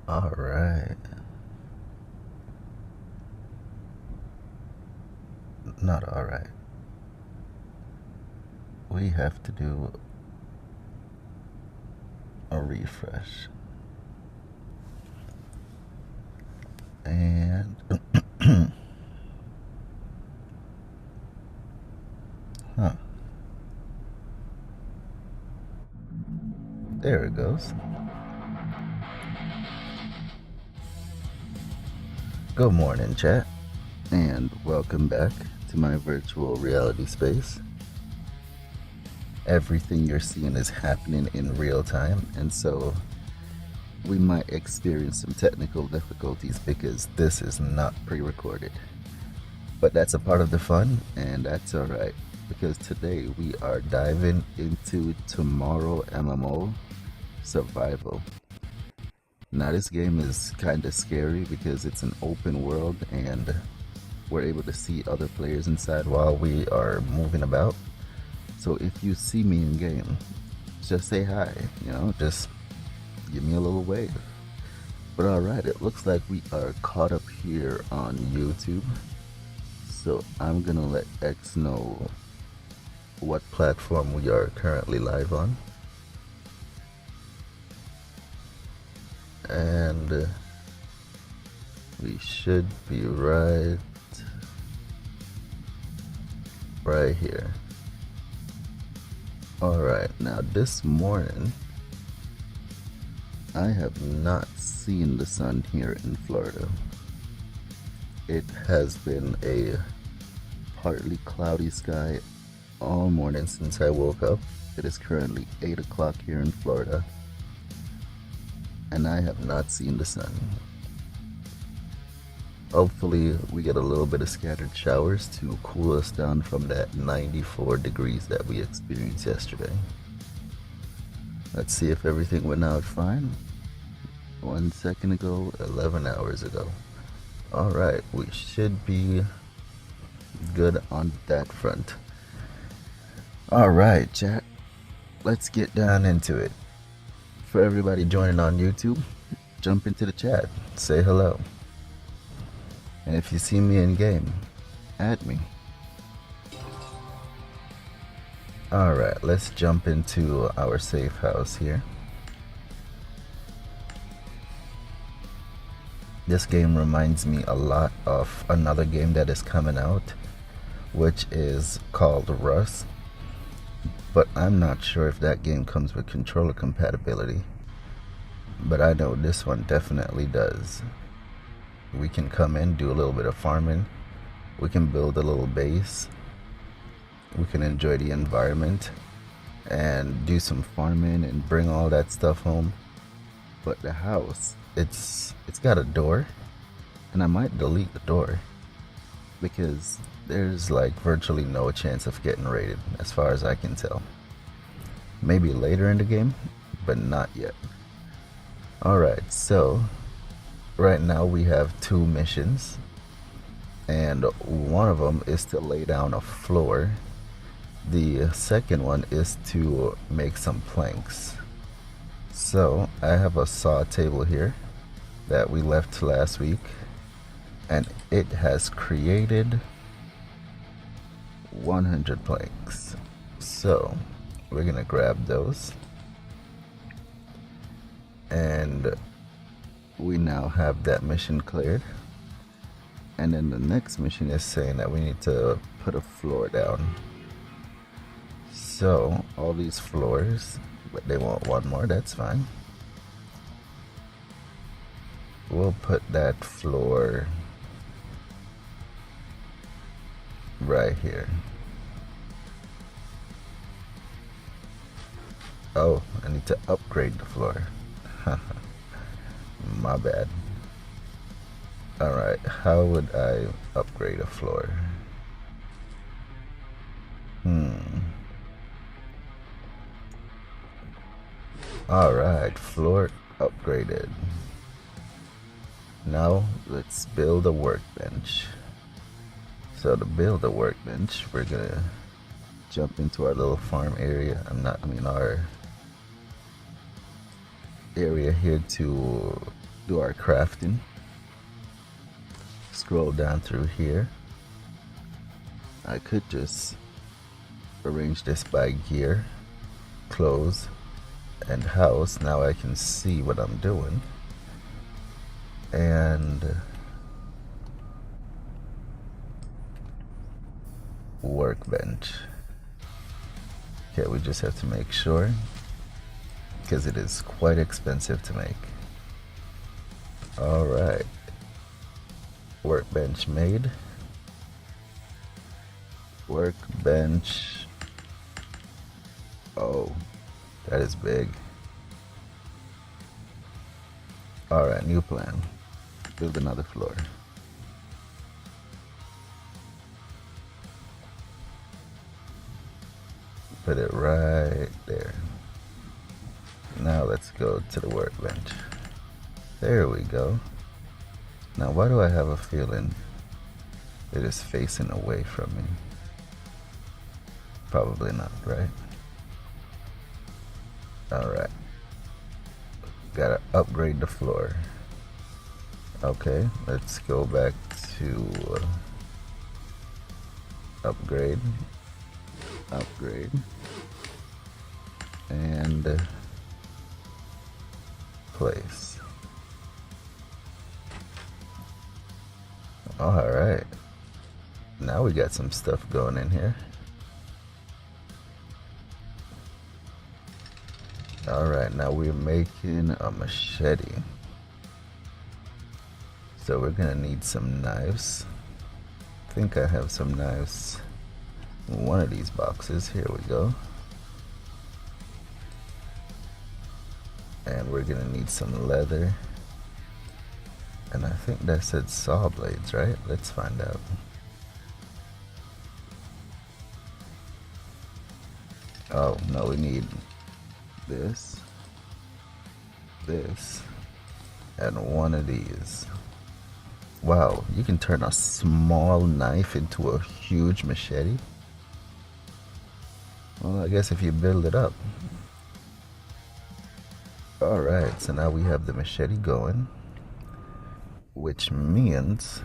All right. Not all right. We have to do a refresh. And huh, there it goes. Good morning, chat, and welcome back to my virtual reality space. Everything you're seeing is happening in real time, and so we might experience some technical difficulties because this is not pre-recorded. But that's a part of the fun, and that's alright, because today we are diving into Tomorrow MMO Survival. Now this game is kind of scary because it's an open world and we're able to see other players inside while we are moving about. So if you see me in game, just say hi, just give me a little wave. But alright, it looks like we are caught up here on YouTube. So I'm gonna let X know what platform we are currently live on. And we should be right here. Alright, now this morning I have not seen the sun here in Florida. It has been a partly cloudy sky all morning since I woke up. It is currently 8 o'clock here in Florida, and I have not seen the sun. Hopefully we get a little bit of scattered showers to cool us down from that 94 degrees that we experienced yesterday. Let's see if everything went out fine. 1 second ago, 11 hours ago. Alright, we should be good on that front. Alright, chat. Let's get down into it. For everybody joining on YouTube, jump into the chat. Say hello. And if you see me in game, add me. Alright, let's jump into our safe house here. This game reminds me a lot of another game that is coming out, which is called Rust. But I'm not sure if that game comes with controller compatibility. But I know this one definitely does. We can come in, do a little bit of farming. We can build a little base. We can enjoy the environment and do some farming and bring all that stuff home. But the house, it's got a door, and I might delete the door because there's like virtually no chance of getting raided as far as I can tell. Maybe later in the game, but not yet. Alright, so right now we have 2 missions, and one of them is to lay down a floor. The second one is to make some planks. So I have a saw table here that we left last week, and it has created 100 planks. So we're gonna grab those, and we now have that mission cleared. And then the next mission is saying that we need to put a floor down. So all these floors, but they want one more, that's fine. We'll put that floor right here. Oh, I need to upgrade the floor. My bad. Alright, how would I upgrade a floor? Alright, floor upgraded. Now let's build a workbench. So to build a workbench, we're gonna jump into our little farm area. Our area here to do our crafting. Scroll down through here. I could just arrange this by gear, clothes, and house. Now I can see what I'm doing. And workbench. Okay, we just have to make sure, because it is quite expensive to make. Alright. Workbench made. Workbench. Oh, that is big. Alright, new plan. Build another floor. Put it right there. Now let's go to the workbench. There we go. Now why do I have a feeling it is facing away from me? Probably not, right? Alright. Gotta upgrade the floor. Okay, let's go back to upgrade, and place. Alright, now we got some stuff going in here. Alright, now we're making a machete. So we're gonna need some knives. I think I have some knives in one of these boxes. Here we go. And we're gonna need some leather. And I think that said saw blades, right? Let's find out. Oh, no, we need this, and one of these. Wow, you can turn a small knife into a huge machete? Well, I guess if you build it up. Alright, so now we have the machete going, which means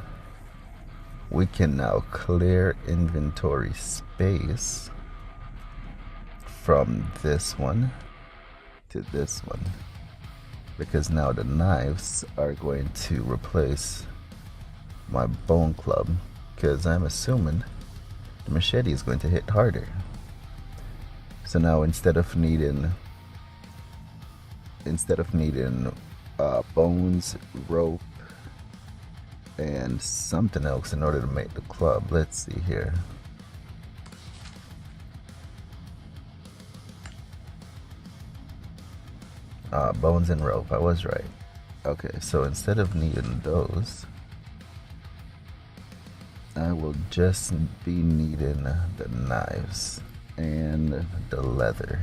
we can now clear inventory space from this one to this one, because now the knives are going to replace my bone club, because I'm assuming the machete is going to hit harder. So now instead of needing bones, rope, and something else in order to make the club, let's see here. Bones and rope, I was right. Okay, so instead of needing those, I will just be needing the knives and the leather.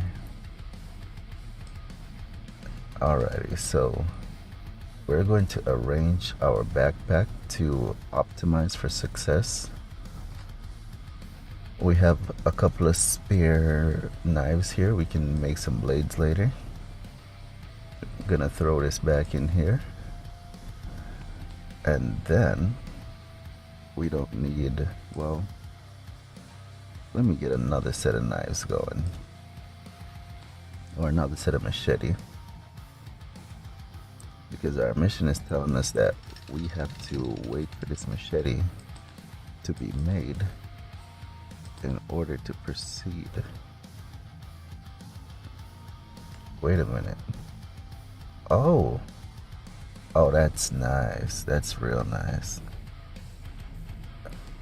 Alrighty, so we're going to arrange our backpack to optimize for success. We have a couple of spare knives here. We can make some blades later. I'm gonna throw this back in here. And then we don't need, well, let me get another set of knives going, or another set of machete, because our mission is telling us that we have to wait for this machete to be made in order to proceed. Wait a minute. Oh, that's nice. That's real nice.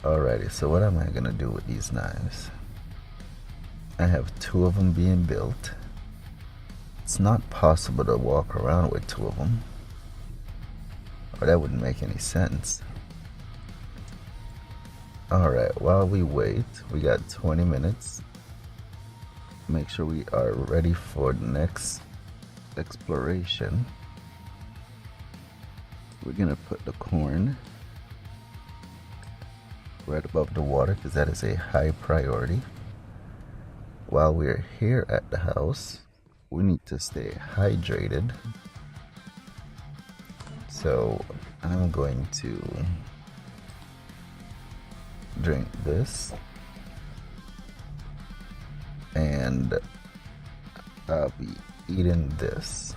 Alrighty, so what am I gonna do with these knives? I have 2 of them being built. It's not possible to walk around with 2 of them, or that wouldn't make any sense. Alright, while we wait, we got 20 minutes. Make sure we are ready for the next exploration. We're gonna put the corn right above the water, because that is a high priority. While we're here at the house, we need to stay hydrated. So I'm going to drink this, and I'll be eating this.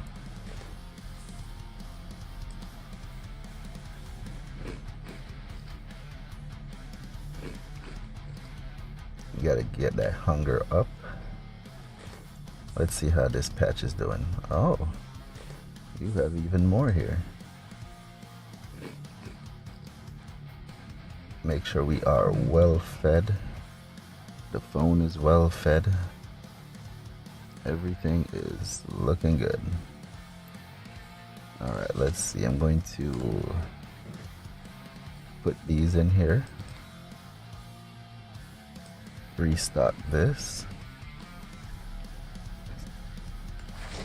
You gotta get that hunger up. Let's see how this patch is doing. Oh, you have even more here. Make sure we are well fed. The phone is well fed. Everything is looking good. Alright, let's see. I'm going to put these in here. Restock this.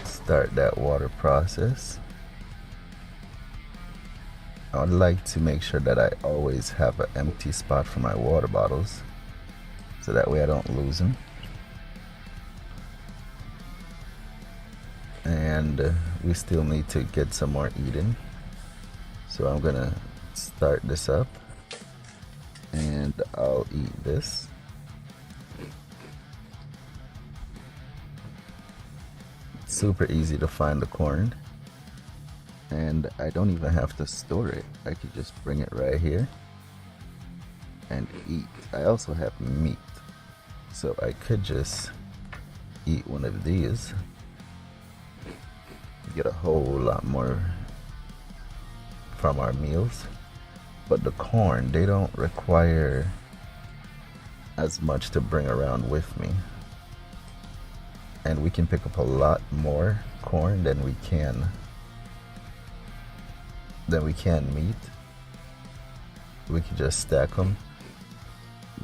Start that water process. I would like to make sure that I always have an empty spot for my water bottles, so that way I don't lose them. And we still need to get some more eating, so I'm gonna start this up, and I'll eat this. It's super easy to find the corn, and I don't even have to store it. I could just bring it right here and eat. I also have meat, so I could just eat one of these, get a whole lot more from our meals. But the corn, they don't require as much to bring around with me, and we can pick up a lot more corn than we can meat. We can just stack them,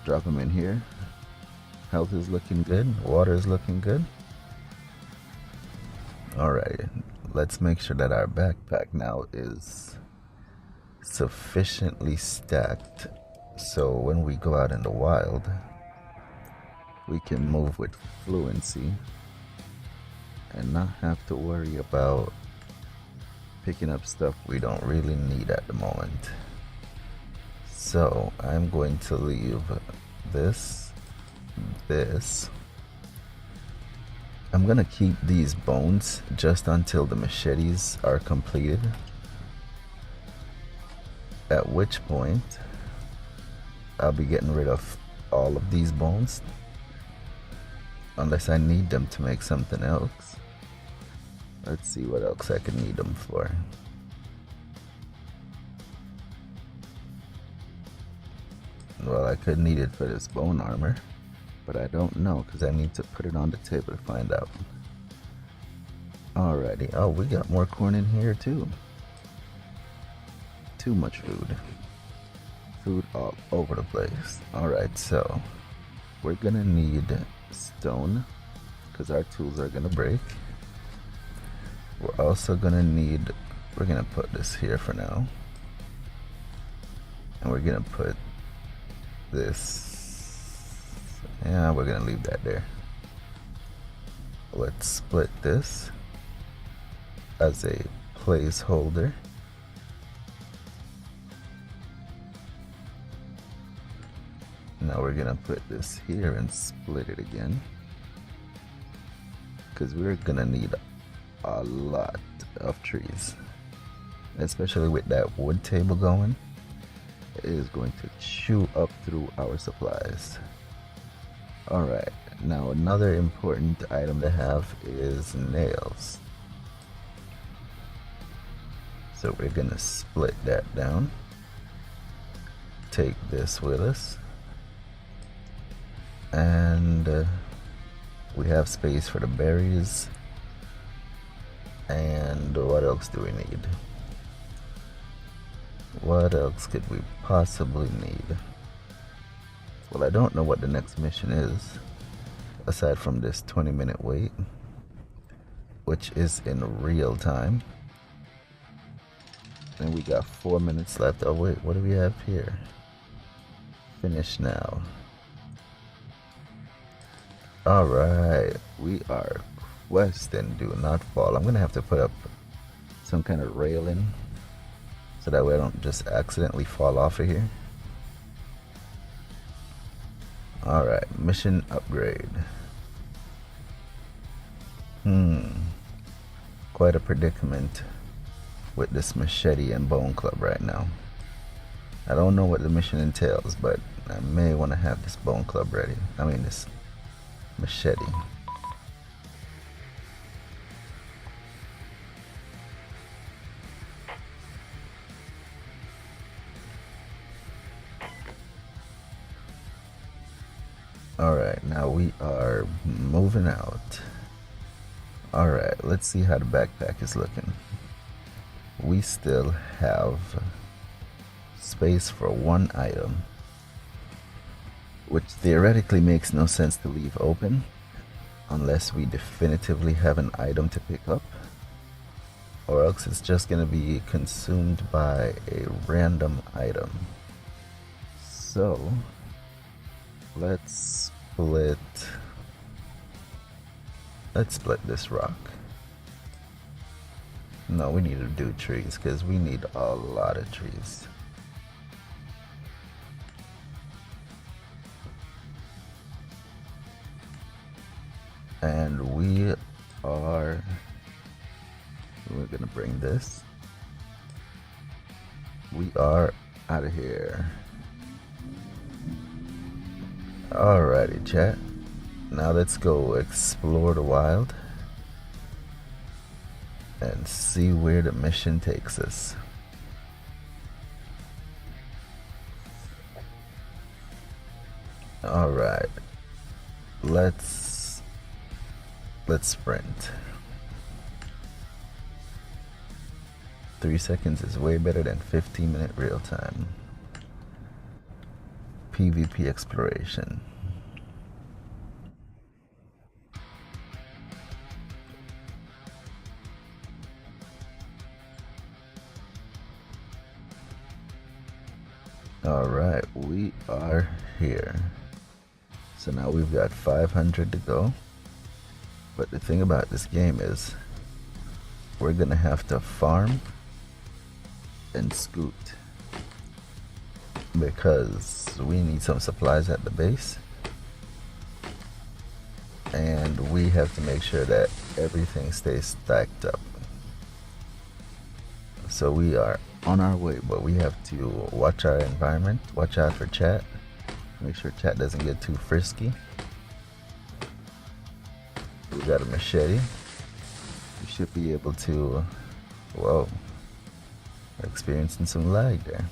drop them in here. Health is looking good, water is looking good. Alright, let's make sure that our backpack now is sufficiently stacked, so when we go out in the wild, we can move with fluency and not have to worry about picking up stuff we don't really need at the moment. So I'm going to leave this. I'm gonna keep these bones just until the machetes are completed, at which point I'll be getting rid of all of these bones unless I need them to make something else. Let's see what else I can need them for. Well, I could need it for this bone armor, but I don't know because I need to put it on the table to find out. Alrighty. Oh, we got more corn in here too. Too much food. Food all over the place. Alright, so we're gonna need stone because our tools are gonna break. We're also gonna need, we're gonna put this here for now, and we're gonna put this, yeah, we're gonna leave that there. Let's split this as a placeholder. Now we're gonna put this here and split it again, because we're gonna need a lot of trees, especially with that wood table going. It is going to chew up through our supplies. Alright, now another important item to have is nails. So we're gonna split that down, take this with us, and we have space for the berries. And what else do we need? What else could we possibly need? Well, I don't know what the next mission is, aside from this 20-minute wait, which is in real time. And we got 4 minutes left. Oh wait, what do we have here? Finish now. Alright, we are questing Do Not Fall. I'm gonna have to put up some kind of railing so that way I don't just accidentally fall off of here. Alright, mission upgrade. Quite a predicament with this machete and bone club right now. I don't know what the mission entails, but I may want to have this bone club ready. I mean this machete. Alright, now we are moving out. Alright, let's see how the backpack is looking. We still have space for one item, which theoretically makes no sense to leave open unless we definitively have an item to pick up, or else it's just going to be consumed by a random item. So let's split this rock. No, we need to do trees because we need a lot of trees. And we're gonna bring this. We are out of here. Alrighty, chat. Now let's go explore the wild and see where the mission takes us. Alright. Let's sprint. 3 seconds is way better than 15-minute real time. PvP exploration. Alright, we are here. So now we've got 500 to go. But the thing about this game is we're gonna have to farm and scoot because we need some supplies at the base, and we have to make sure that everything stays stacked up. So we are on our way, but we have to watch our environment, watch out for chat, make sure chat doesn't get too frisky. We got a machete. We should be able to, whoa, we're experiencing some lag there.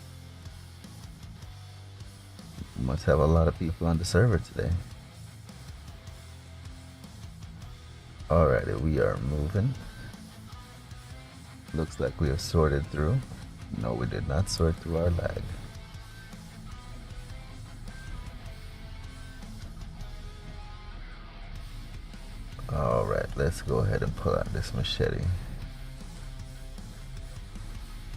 Must have a lot of people on the server today. Alrighty, we are moving. Looks like we have sorted through. No, we did not sort through our lag. Alright, let's go ahead and pull out this machete.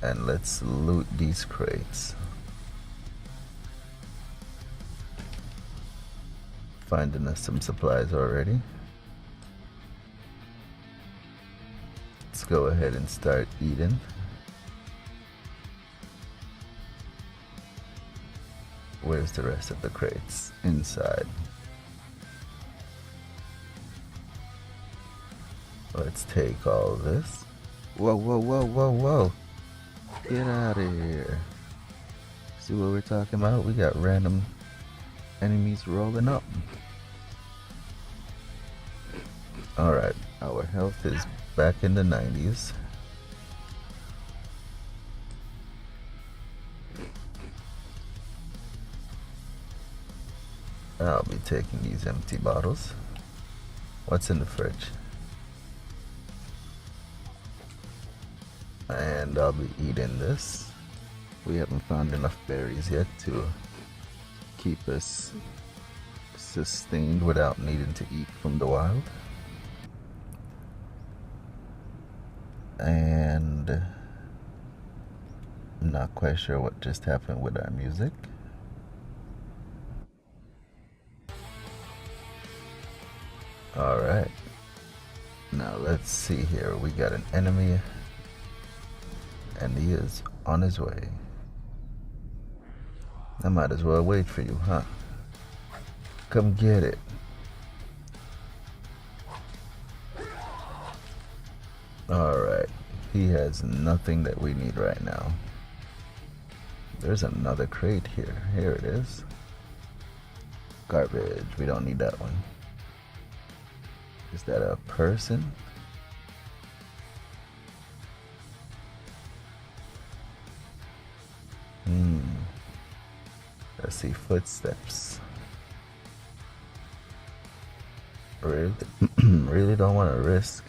And let's loot these crates. Finding us some supplies already. Let's go ahead and start eating. Where's the rest of the crates? Inside. Let's take all this. Whoa, whoa, whoa, whoa, whoa. Get out of here. See what we're talking about? We got random enemies rolling up. Alright, our health is back in the 90s. I'll be taking these empty bottles. What's in the fridge? And I'll be eating this. We haven't found enough berries yet to keep us sustained without needing to eat from the wild. And I'm not quite sure what just happened with our music. Alright, now let's see here. We got an enemy And he is on his way. I might as well wait for you, huh? Come get it. Alright. He has nothing that we need right now. There's another crate here. Here it is. Garbage. We don't need that one. Is that a person? I see footsteps. Really, really don't want to risk.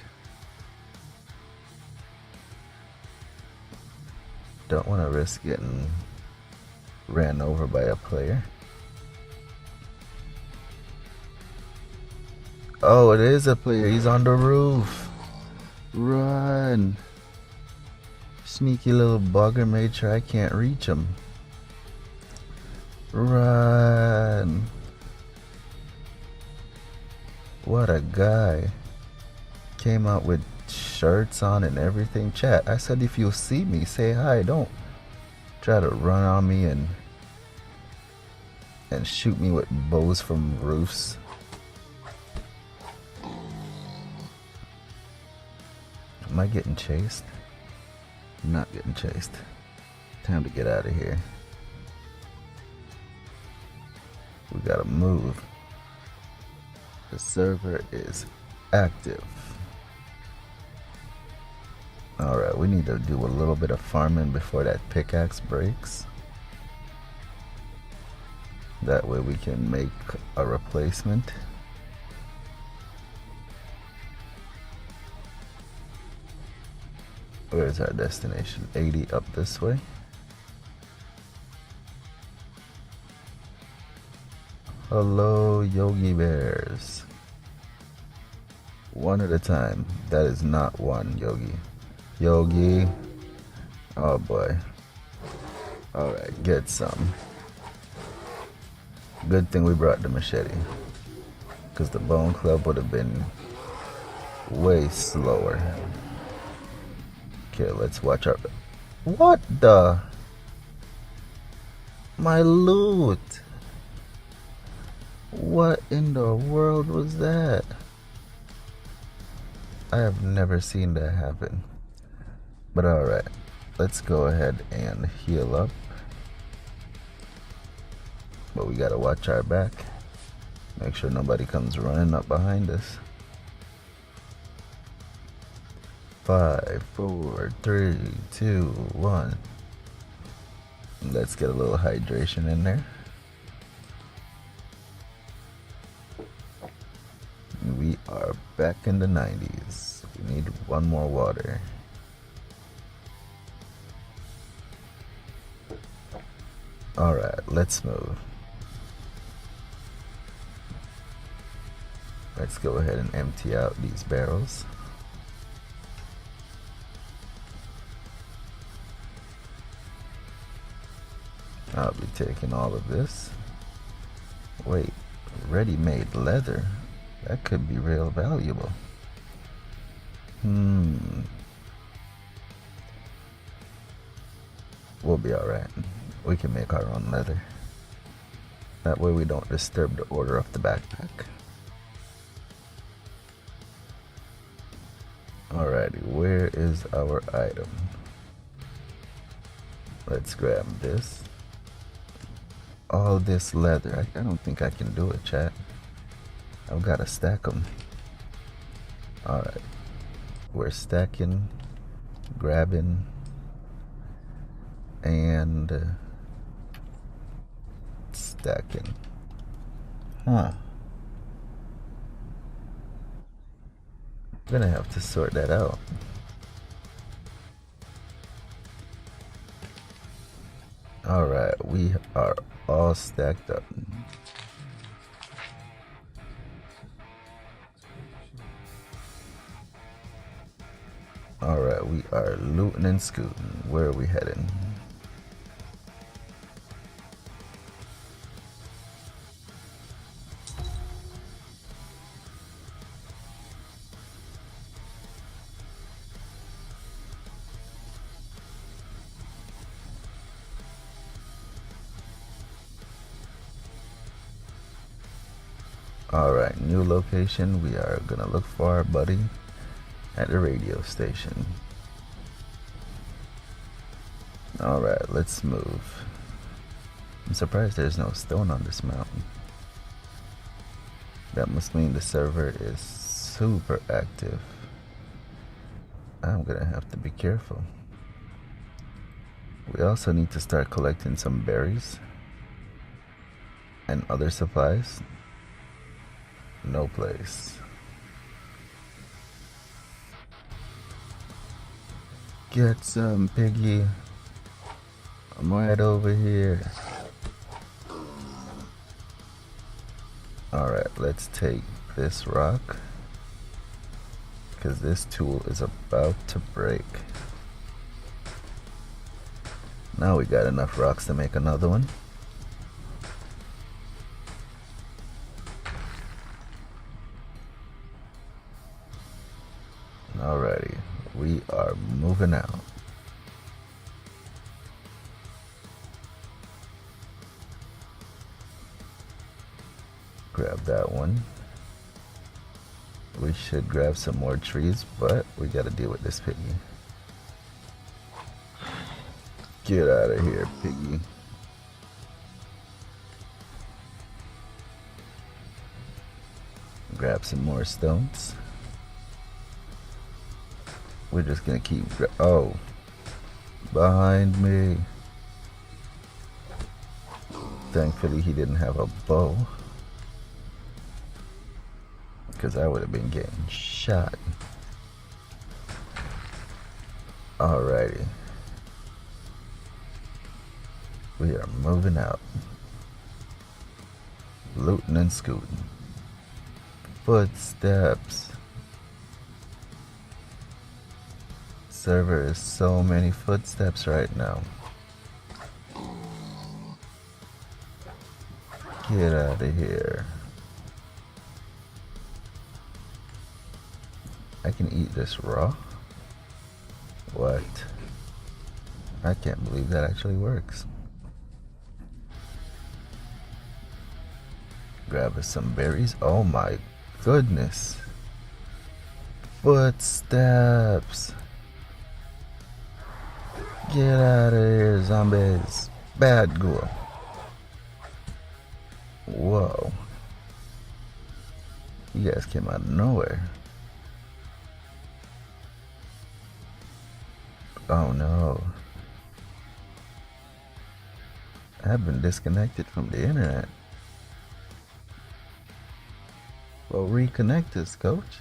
Don't want to risk getting ran over by a player. Oh, it is a player. He's on the roof. Run. Sneaky little bugger made sure I can't reach him. Run. What a guy. Came out with shirts on and everything. Chat, I said if you see me, say hi. Don't try to run on me and shoot me with bows from roofs. Am I getting chased? I'm not getting chased. Time to get out of here. We gotta move. The server is active. Alright, we need to do a little bit of farming before that pickaxe breaks. That way we can make a replacement. Where's our destination? 80 up this way. Hello, Yogi Bears. One at a time. That is not one, Yogi. Yogi. Oh boy. Alright, get some. Good thing we brought the machete. Because the bone club would have been way slower. Okay, let's watch our... What the... My loot! What in the world was that? I have never seen that happen. But alright, let's go ahead and heal up. But we gotta watch our back. Make sure nobody comes running up behind us. 5, 4, 3, 2, 1. Let's get a little hydration in there. We are back in the 90s. We need one more water. Alright, let's move. Let's go ahead and empty out these barrels. I'll be taking all of this. Wait, ready-made leather? That could be real valuable. We'll be alright. We can make our own leather. That way we don't disturb the order of the backpack. Alrighty, where is our item? Let's grab this. All this leather. I don't think I can do it, chat. I've got to stack them. Alright. We're stacking, grabbing, and stacking. Huh. Gonna have to sort that out. Alright, we are all stacked up. Alright, we are looting and scooting. Where are we heading? Alright, new location. We are gonna look for our buddy at the radio station. Alright, let's move. I'm surprised there's no stone on this mountain. That must mean the server is super active. I'm gonna have to be careful. We also need to start collecting some berries and other supplies. No place. Get some, piggy. I'm right over here. Alright, let's take this rock, because this tool is about to break. Now we got enough rocks to make another one. Alrighty, we are moving out. Grab that one. We should grab some more trees, but we gotta deal with this piggy. Get out of here, piggy. Grab some more stones. We're just gonna keep oh, behind me. Thankfully he didn't have a bow, because I would have been getting shot. Alrighty. We are moving out. Looting and scooting. Footsteps. Server is so many footsteps right now. Get out of here. I can eat this raw? What? I can't believe that actually works. Grab us some berries. Oh my goodness. Footsteps. Get out of here, zombies. Bad girl. Whoa. You guys came out of nowhere. Oh no. I've been disconnected from the internet. Well, reconnect us, coach.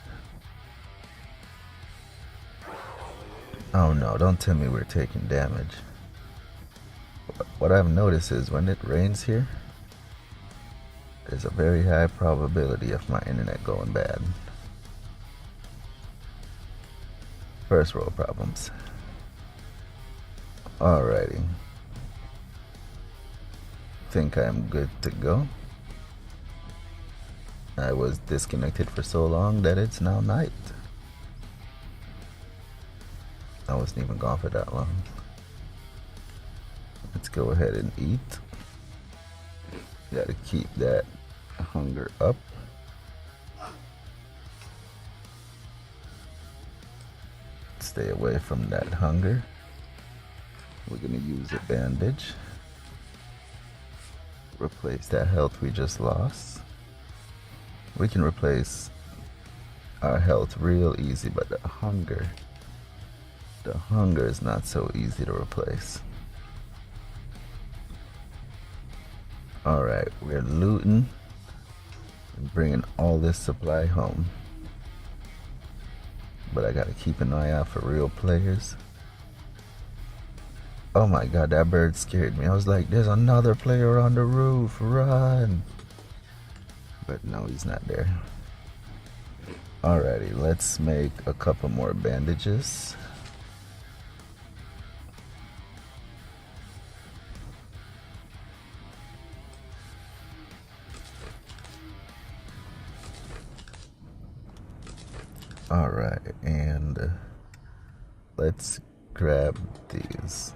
Oh no, don't tell me we're taking damage. What I've noticed is when it rains here, there's a very high probability of my internet going bad. First world problems. Alrighty. Think I'm good to go. I was disconnected for so long that it's now night. I wasn't even gone for that long. Let's go ahead and eat. Gotta keep that hunger up. Stay away from that hunger. We're gonna use a bandage. Replace that health we just lost. We can replace our health real easy, but the hunger is not so easy to replace. Alright, we're looting and bringing all this supply home. But I gotta keep an eye out for real players. Oh my god, that bird scared me. I was like, there's another player on the roof, run! But no, he's not there. Alrighty, let's make a couple more bandages. Alright, and let's grab these.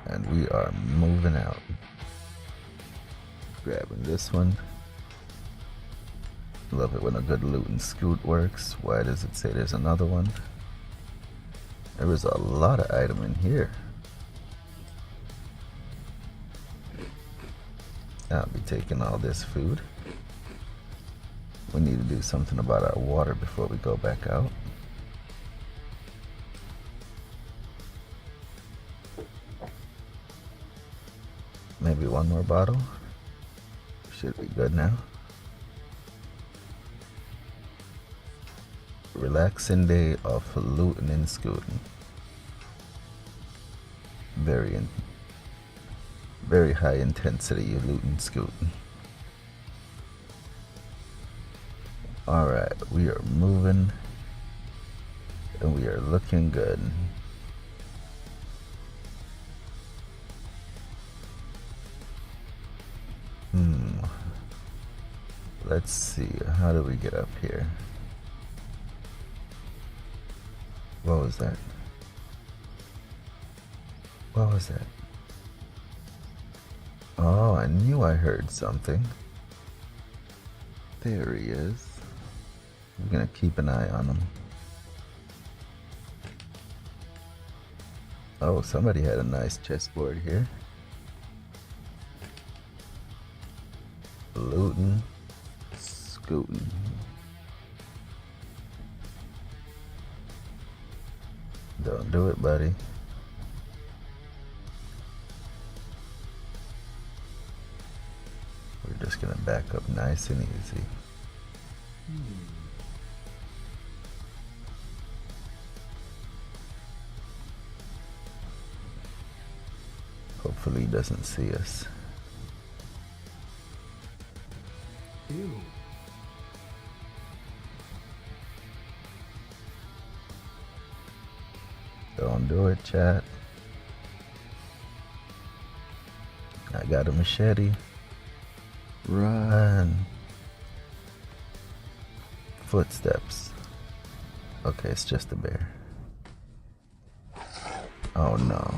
And we are moving out. Grabbing this one. Love it when a good loot and scoot works. Why does it say there's another one? There was a lot of item in here. I'll be taking all this food. We need to do something about our water before we go back out. Maybe one more bottle. Should be good now. Relaxing day of looting and scooting. Very high intensity looting scooting. Alright, we are moving and we are looking good. Let's see, how do we get up here? What was that? What was that? Oh, I knew I heard something. There he is. I'm gonna keep an eye on him. Oh, somebody had a nice chessboard here. Looting, scooting. Don't do it, buddy. We're just gonna back up nice and easy. Hopefully he doesn't see us. Ew. Don't do it, chat. I got a machete. Run. Footsteps. Okay, it's just a bear. Oh no.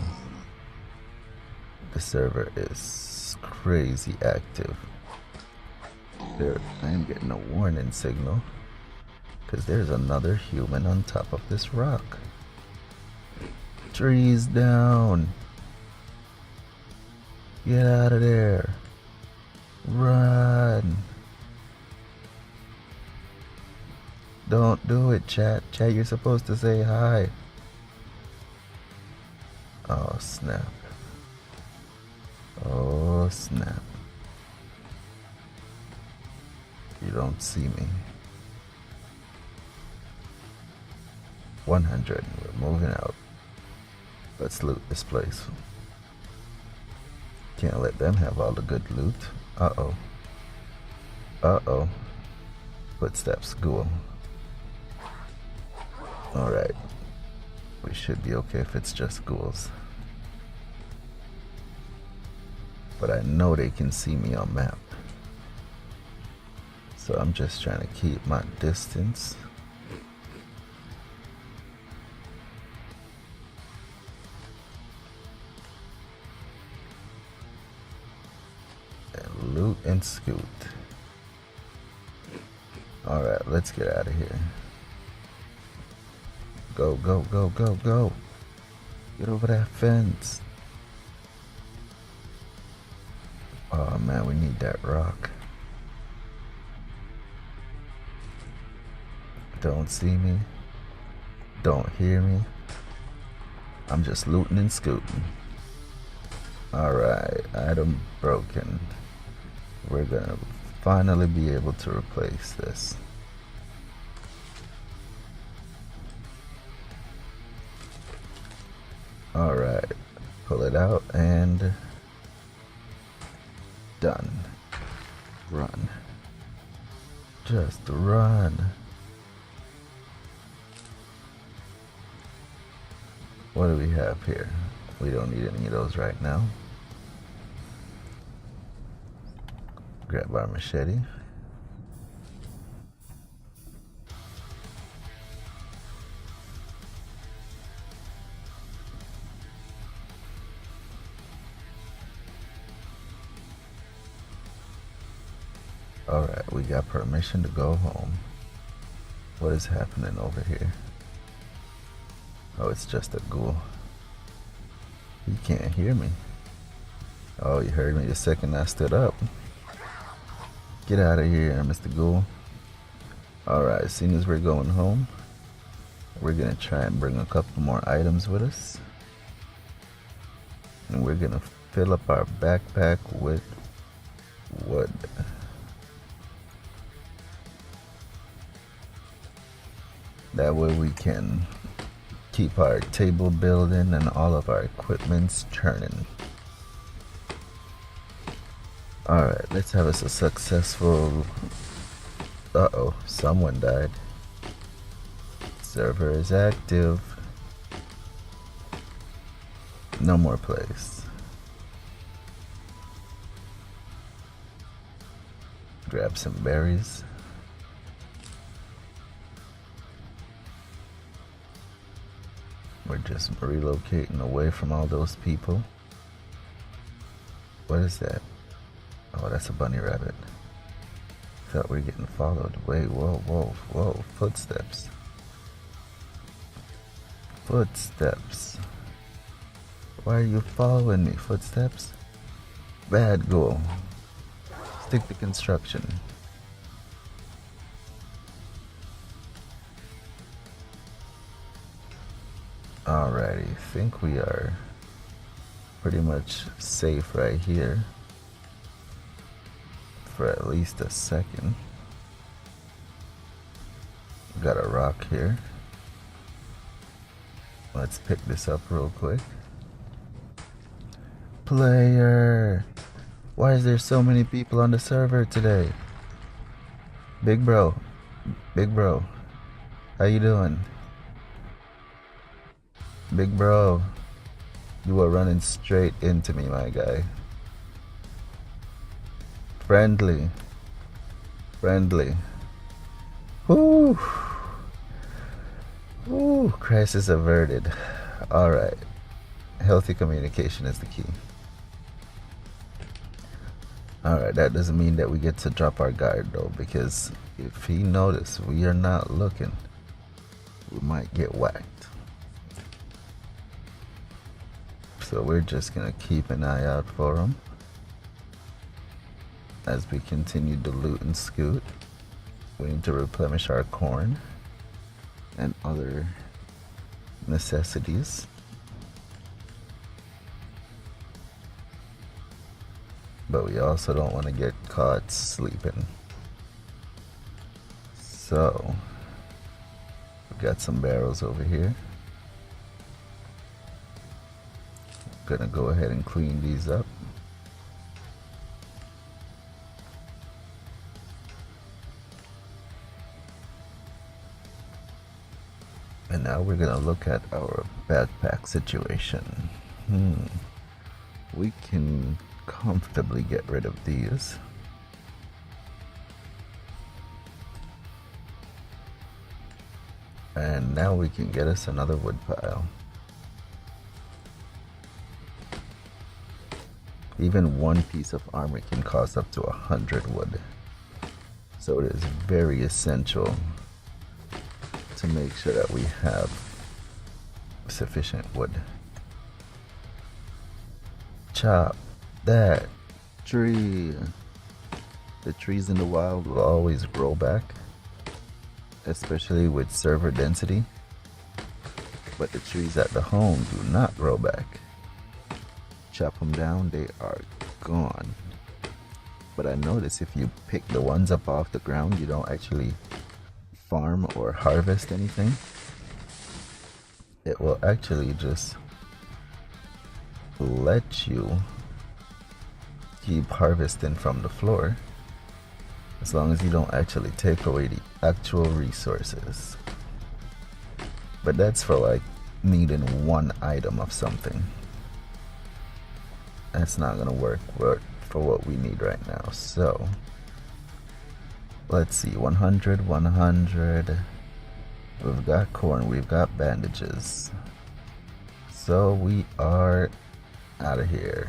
The server is crazy active. I am getting a warning signal because there's another human on top of this rock. Trees down. Get out of there. Run. Don't do it, chat. Chat, you're supposed to say hi. Oh, snap. Oh, snap. You don't see me. 100. We're moving out. Let's loot this place. Can't let them have all the good loot. Uh-oh. Uh-oh. Footsteps. Ghoul. Alright. We should be okay if it's just ghouls. But I know they can see me on map. So I'm just trying to keep my distance. And loot and scoot. Alright, let's get out of here. Go, go, go, go, go. Get over that fence. Oh man, we need that rock. Don't see me. Don't hear me. I'm just looting and scooting. Alright, item broken. We're gonna finally be able to replace this. Alright, pull it out and done. Run. Just run. What do we have here? We don't need any of those right now. Grab our machete. Alright, we got permission to go home. What is happening over here? Oh, it's just a ghoul. He can't hear me. Oh, you heard me the second I stood up. Get out of here, Mr. Ghoul. Alright, as soon as we're going home, we're gonna try and bring a couple more items with us. And we're gonna fill up our backpack with wood. That way we can keep our table building and all of our equipments churning. Alright, let's have us a successful... Uh-oh, someone died. Server is active. No more place. Grab some berries. We're just relocating away from all those people. What is that? Oh, that's a bunny rabbit. Thought we were getting followed. Wait, whoa, whoa, whoa. Footsteps. Footsteps. Why are you following me? Footsteps? Bad goal. Stick to construction. Alrighty, think we are pretty much safe right here for at least a second. Got a rock here. Let's pick this up real quick. Player! Why is there so many people on the server today? Big bro. Big bro. How you doing? Big bro. You are running straight into me, my guy. Friendly. Friendly. Whoo! Whoo! Crisis averted. Alright. Healthy communication is the key. Alright, that doesn't mean that we get to drop our guard though, because if he notices we are not looking, we might get whacked. So we're just gonna keep an eye out for him as we continue to loot and scoot. We need to replenish our corn and other necessities. But we also don't want to get caught sleeping. So, we got some barrels over here. Gonna go ahead and clean these up. And now we're gonna look at our backpack situation. We can comfortably get rid of these. And now we can get us another wood pile. Even one piece of armor can cost up to 100 wood. So it is very essential to make sure that we have sufficient wood. Chop that tree. The trees in the wild will always grow back, especially with server density. But the trees at the home do not grow back. Chop them down, they are gone. But I notice if you pick the ones up off the ground, you don't actually farm or harvest anything. It will actually just let you keep harvesting from the floor as long as you don't actually take away the actual resources. But that's for like needing one item of something. That's not gonna work for what we need right now. So let's see, 100, 100. We've got corn, we've got bandages. So we are out of here.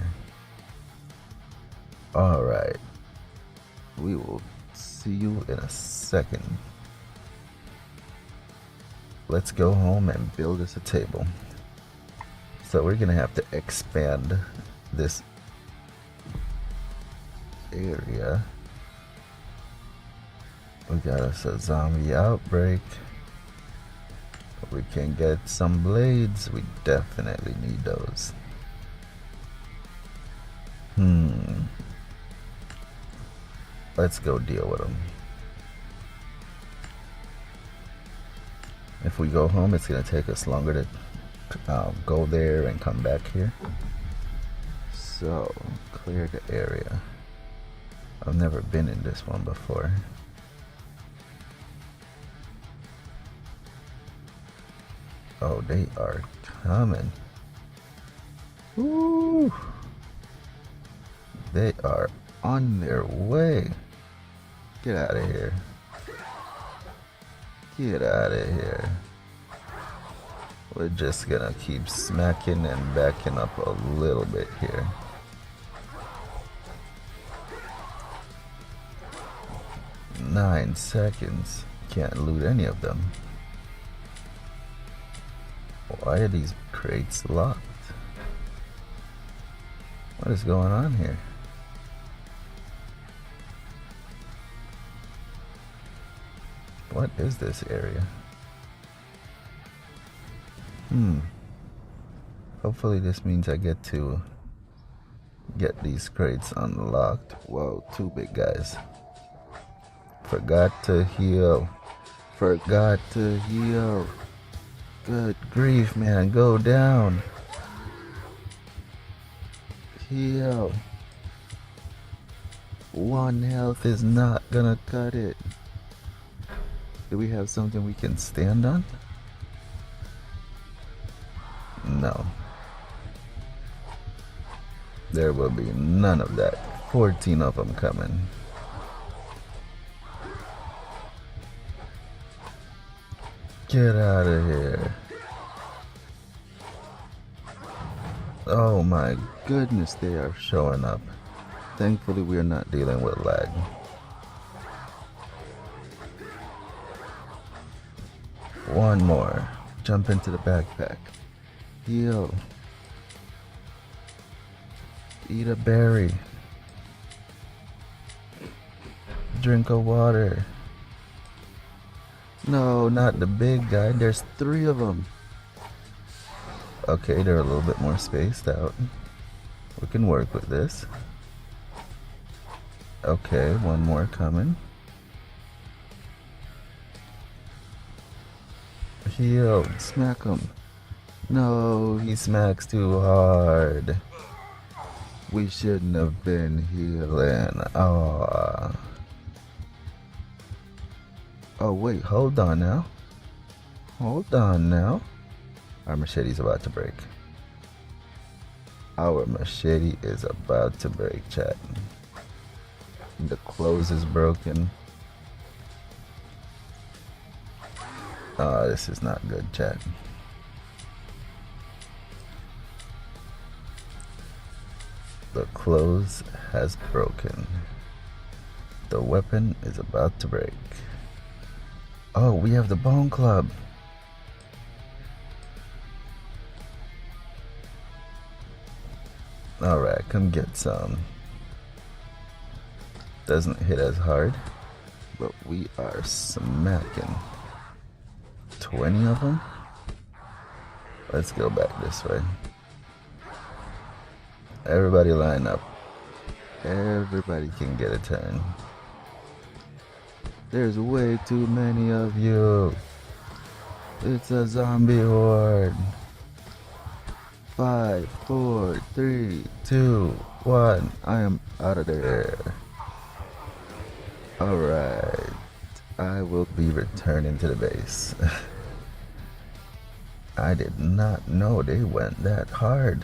Alright. We will See you in a second. Let's go home and build us a table. So we're gonna have to expand this area. We got us a zombie outbreak. We can get some blades. We definitely need those. Let's go deal with them. If we go home, it's gonna take us longer to go there and come back here. So, clear the area. I've never been in this one before. Oh, they are coming. Woo! They are on their way. Get out of here. Get out of here. We're just gonna keep smacking and backing up a little bit here. 9 seconds. Can't loot any of them. Why are these crates locked? What is going on here? What is this area? Hopefully this means I get to get these crates unlocked. Whoa, 2 big guys. Forgot to heal. Forgot to heal. Good grief, man. Go down. Heal. 1 health is not gonna cut it. Do we have something we can stand on? No. There will be none of that. 14 of them coming. Get out of here. Oh my goodness, they are showing up. Thankfully, we are not dealing with lag. One more. Jump into the backpack. Heal. Eat a berry. Drink of water. No, not the big guy. There's 3 of them. Okay, they're a little bit more spaced out. We can work with this. Okay, 1 more coming. Heal. Smack him. No, he smacks too hard. We shouldn't have been healing. Oh. Oh, wait. Hold on now. Hold on now. Our machete's about to break. Our machete is about to break, chat. The clothes is broken. Oh, this is not good, chat. The clothes has broken. The weapon is about to break. Oh, we have the bone club. Alright, come get some. Doesn't hit as hard, but we are smacking. 20 of them? Let's go back this way. Everybody line up. Everybody can get a turn. There's way too many of you. It's a zombie horde. 5, 4, 3, 2, 1. I am out of there. Alright. I will be returning to the base. I did not know they went that hard.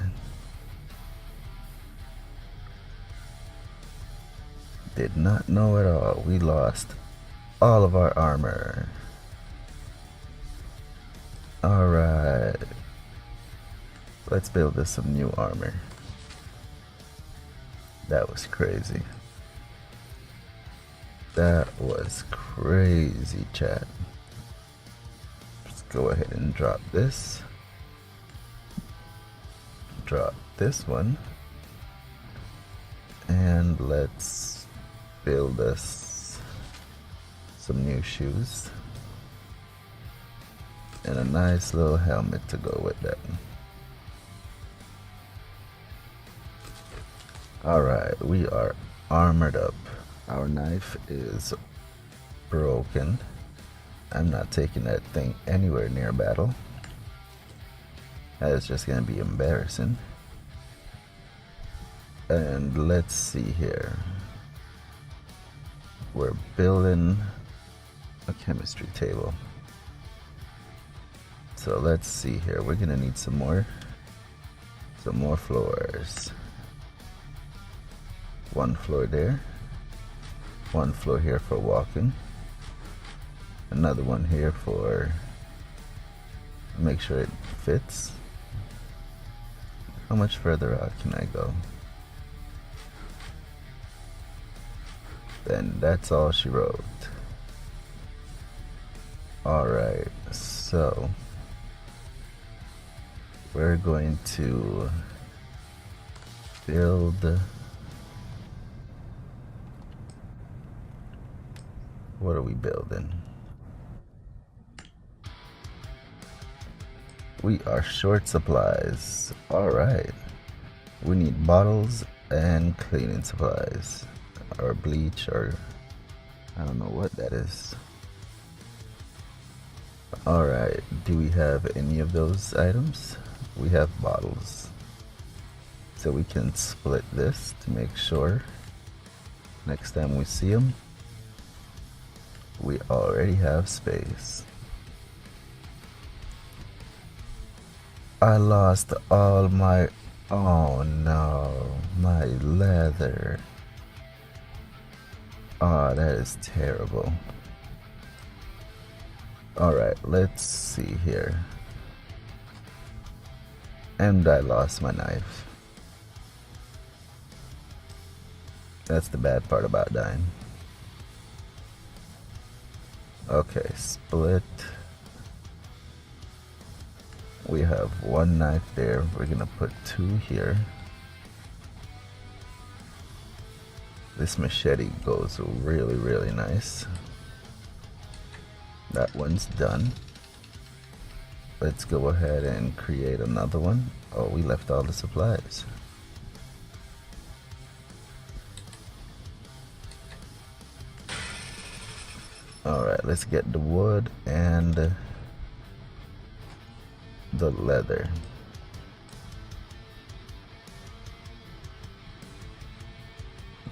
Did not know at all. We lost all of our armor. Alright. Let's build us some new armor. That was crazy. That was crazy, chat. Let's go ahead and drop this. Drop this one. And let's build us some new shoes. And a nice little helmet to go with that. Alright, we are armored up. Our knife is broken. I'm not taking that thing anywhere near battle. That is just gonna be embarrassing. And let's see here. We're building a chemistry table. So let's see here. We're gonna need some more floors. One floor there. One floor here for walking. Another one here for make sure it fits. How much further out can I go? Then that's all she wrote. Alright, so we're going to build. What are we building? We are short supplies. Alright. We need bottles and cleaning supplies. Or bleach, or I don't know what that is. Alright, do we have any of those items? We have bottles. So we can split this to make sure next time we see them, we already have space. I lost all my, oh no, my leather. Oh, that is terrible. Alright, let's see here. And I lost my knife. That's the bad part about dying. Okay, split. We have one knife there. We're gonna put two here. This machete goes really, really nice. That one's done. Let's go ahead and create another one. Oh, we left all the supplies. Alright, let's get the wood and the leather.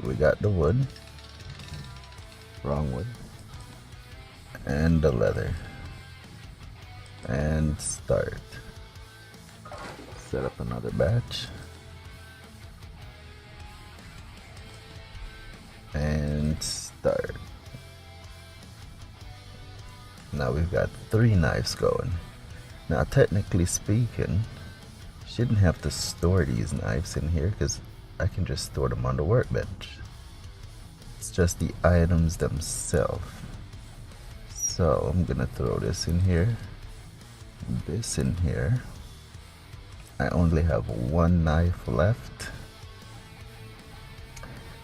We got the wood. Wrong wood. And the leather. And start. Set up another batch. And start. Now we've got 3 knives going. Now technically speaking, shouldn't have to store these knives in here because I can just store them on the workbench. It's just the items themselves. So I'm gonna throw this in here, this in here. I only have 1 knife left.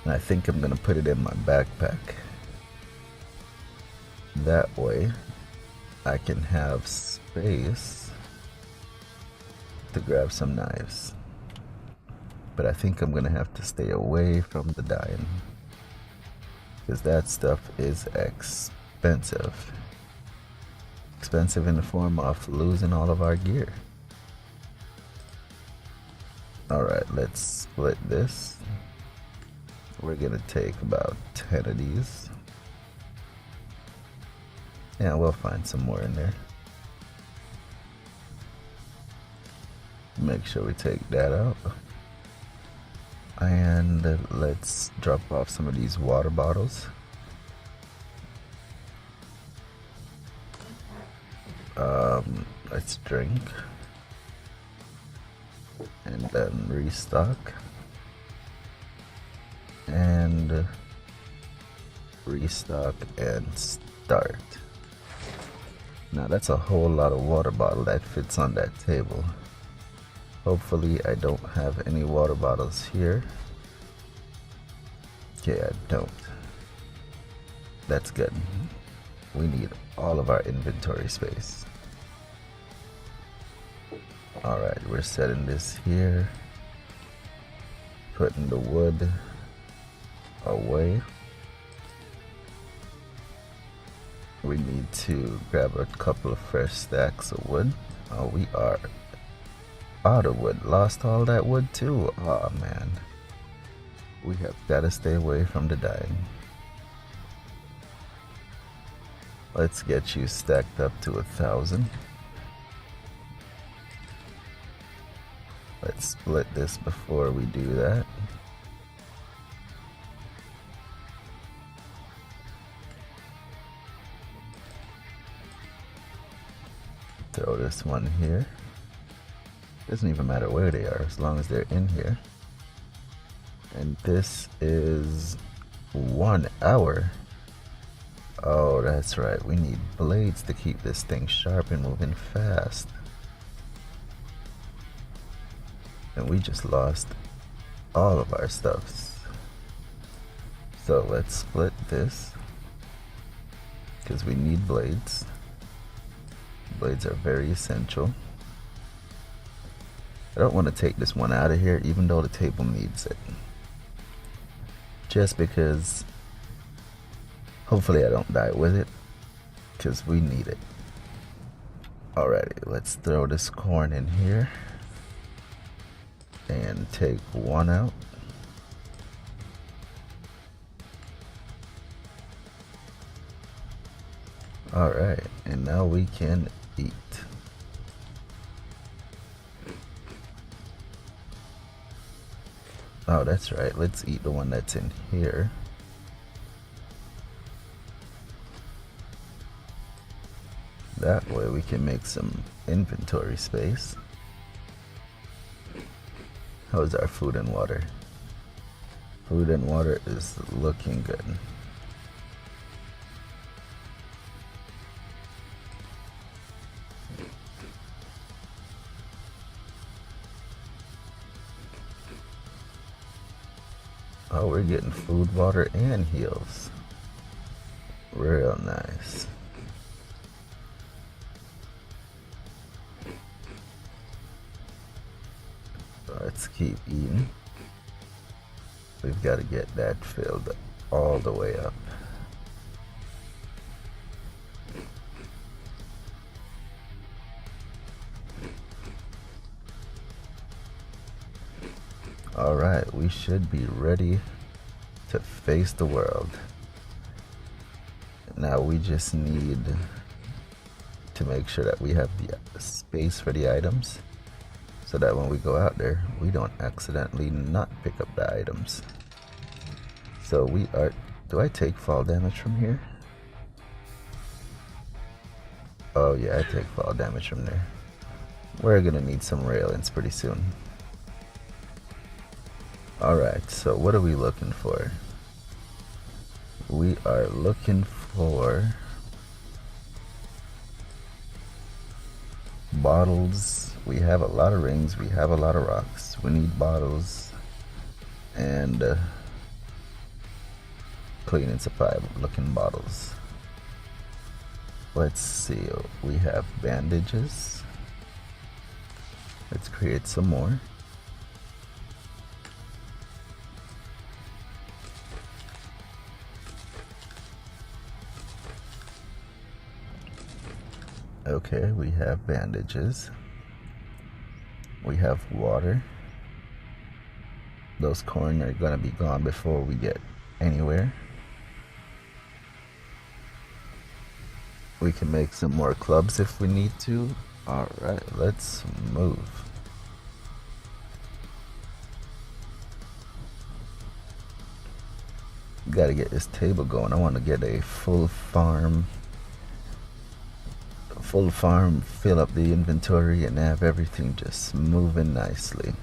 And I think I'm gonna put it in my backpack. That way I can have space to grab some knives. But I think I'm gonna have to stay away from the dying, because that stuff is expensive. Expensive in the form of losing all of our gear. Alright, let's split this. We're gonna take about 10 of these. Yeah, we'll find some more in there. Make sure we take that out. And let's drop off some of these water bottles. Let's drink. And then restock. And restock, and start. Now that's a whole lot of water bottle that fits on that table. Hopefully I don't have any water bottles here. Okay, I don't. That's good. We need all of our inventory space. Alright, we're setting this here. Putting the wood away. We need to grab a couple of fresh stacks of wood. Oh, we are out of wood. Lost all that wood too. Oh man. We have got to stay away from the dying. Let's get you stacked up to 1,000. Let's split this before we do that. Throw this one here. Doesn't even matter where they are as long as they're in here. And this is 1 hour. Oh, that's right. We need blades to keep this thing sharp and moving fast. And we just lost all of our stuffs. So let's split this because we need blades. Blades are very essential. I don't want to take this one out of here even though the table needs it. Just because hopefully I don't die with it because we need it. Alrighty, let's throw this corn in here and take one out. Alright, and now we can eat. Oh, that's right. Let's eat the one that's in here. That way we can make some inventory space. How's our food and water? Food and water is looking good. Oh, we're getting food, water, and heals. Real nice. Let's keep eating. We've got to get that filled all the way up. Alright, we should be ready to face the world. Now we just need to make sure that we have the space for the items so that when we go out there, we don't accidentally not pick up the items. So we are... Do I take fall damage from here? Oh yeah, I take fall damage from there. We're gonna need some railings pretty soon. Alright, so what are we looking for? We are looking for bottles. We have a lot of rings, we have a lot of rocks. We need bottles and clean and supply looking bottles. Let's see, we have bandages. Let's create some more. Okay, we have bandages. We have water. Those corn are gonna be gone before we get anywhere. We can make some more clubs if we need to. Alright, let's move. Gotta get this table going. I want to get a full farm, fill up the inventory and have everything just moving nicely.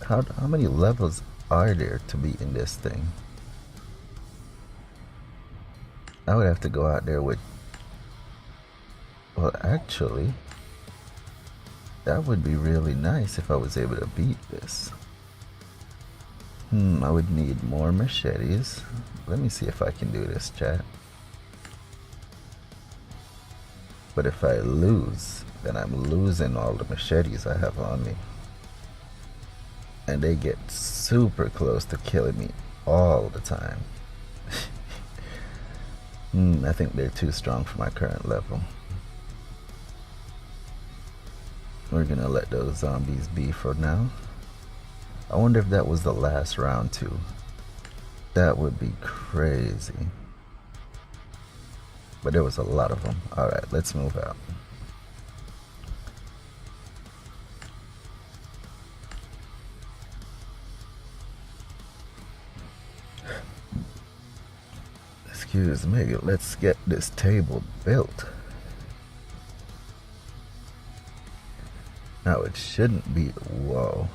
How many levels are there to be in this thing? I would have to go out there with... Well, actually, that would be really nice if I was able to beat this. I would need more machetes. Let me see if I can do this, chat. But if I lose, then I'm losing all the machetes I have on me. And they get super close to killing me all the time. I think they're too strong for my current level. We're gonna let those zombies be for now. I wonder if that was the last round too. That would be crazy. But there was a lot of them. Alright, let's move out. Excuse me, let's get this table built. Now it shouldn't be... Whoa.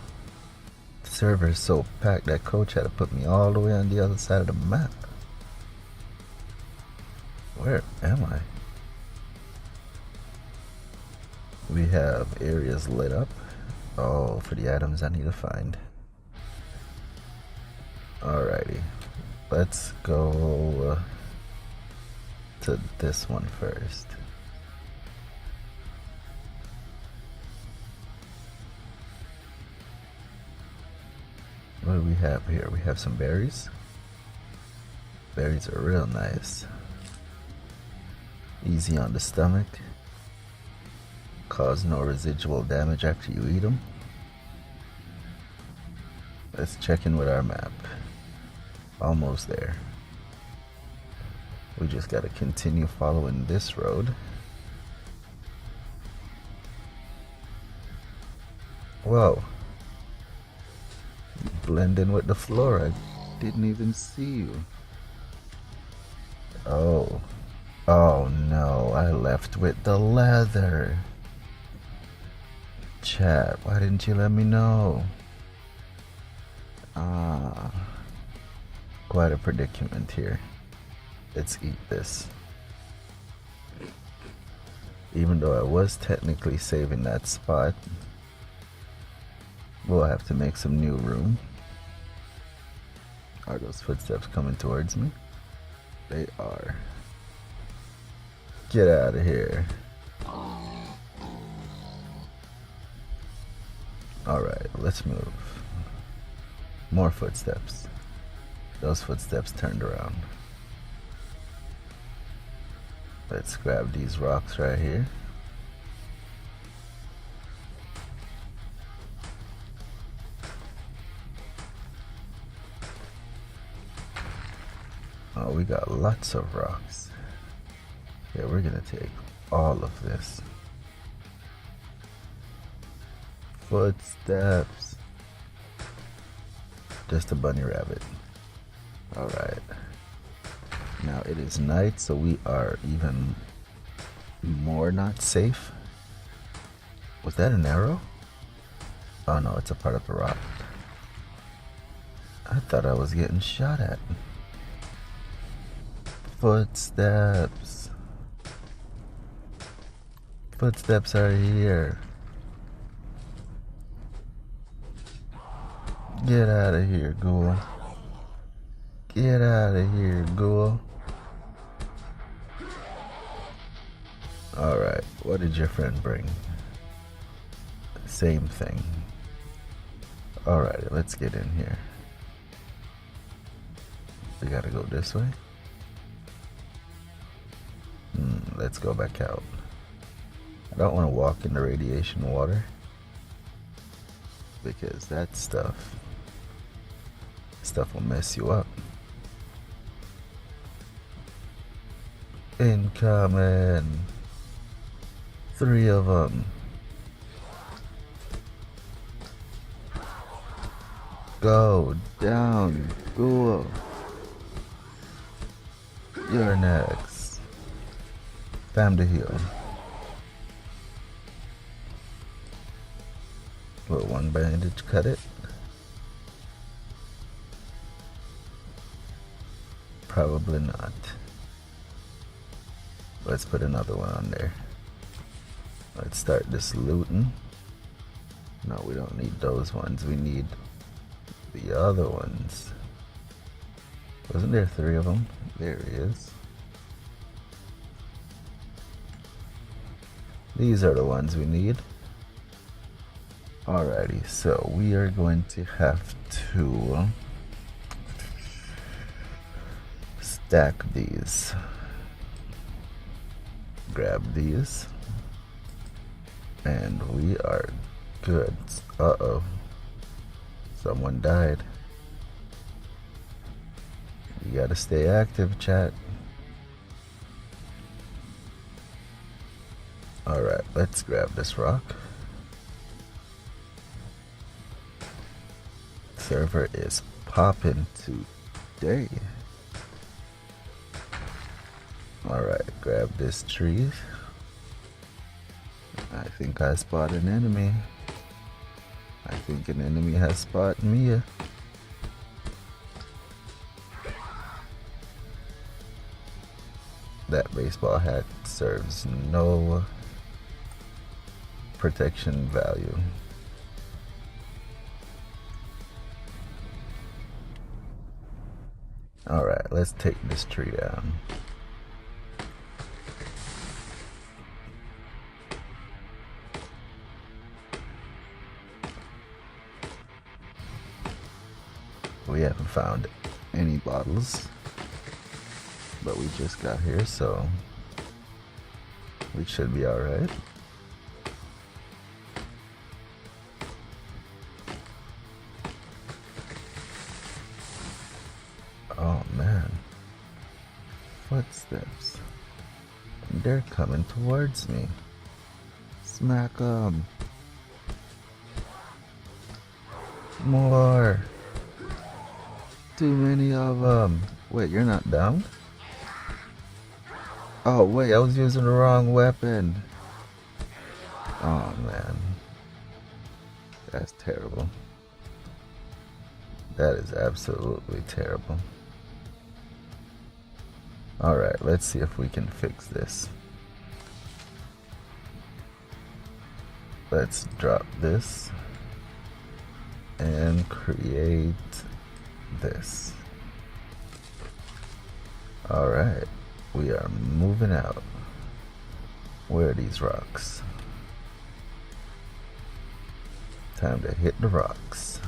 The server is so packed that coach had to put me all the way on the other side of the map. Where am I? We have areas lit up. Oh, for the items I need to find. Alrighty. Let's go to this one first. What do we have here? We have some berries. Berries are real nice. Easy on the stomach. Cause no residual damage after you eat them. Let's check in with our map. Almost there. We just gotta continue following this road. Whoa. Blend in with the floor. I didn't even see you. Oh. Oh no, I left with the leather. Chat, why didn't you let me know? Quite a predicament here. Let's eat this. Even though I was technically saving that spot, we'll have to make some new room. Are those footsteps coming towards me? They are. Get out of here. Alright, let's move. More footsteps. Those footsteps turned around. Let's grab these rocks right here. Oh, we got lots of rocks. Yeah, we're gonna take all of this. Footsteps. Just a bunny rabbit. Alright. Now it is night, so we are even more not safe. Was that an arrow? Oh no, it's a part of the rock. I thought I was getting shot at. Footsteps. Footsteps are here. Get out of here, ghoul. Get out of here, ghoul. Alright, what did your friend bring? Same thing. Alright, let's get in here. We gotta go this way. Let's go back out. I don't want to walk in the radiation water because that stuff will mess you up. Incoming. 3 of them. Go down, ghoul. You're next. Time to heal. Will one bandage cut it? Probably not. let's put another one on there. Let's start this looting. No, we don't need those ones. We need the other ones. Wasn't there 3 of them? There he is. These are the ones we need. Alrighty, so we are going to have to stack these. Grab these. And we are good. Uh-oh. Someone died. You gotta stay active, chat. Alright, let's grab this rock. Server is popping today. Alright, grab this tree. I think I spot an enemy. I think an enemy has spotted me. That baseball hat serves no protection value. Alright, let's take this tree down. We haven't found any bottles, but we just got here, so we should be alright. Oh man, footsteps. They're coming towards me. Smack them. More. Too many of them. Wait, you're not down? Oh wait, I was using the wrong weapon. Oh man. That's terrible. That is absolutely terrible. Alright, let's see if we can fix this. Let's drop this and create this. Alright, we are moving out. Where are these rocks? Time to hit the rocks.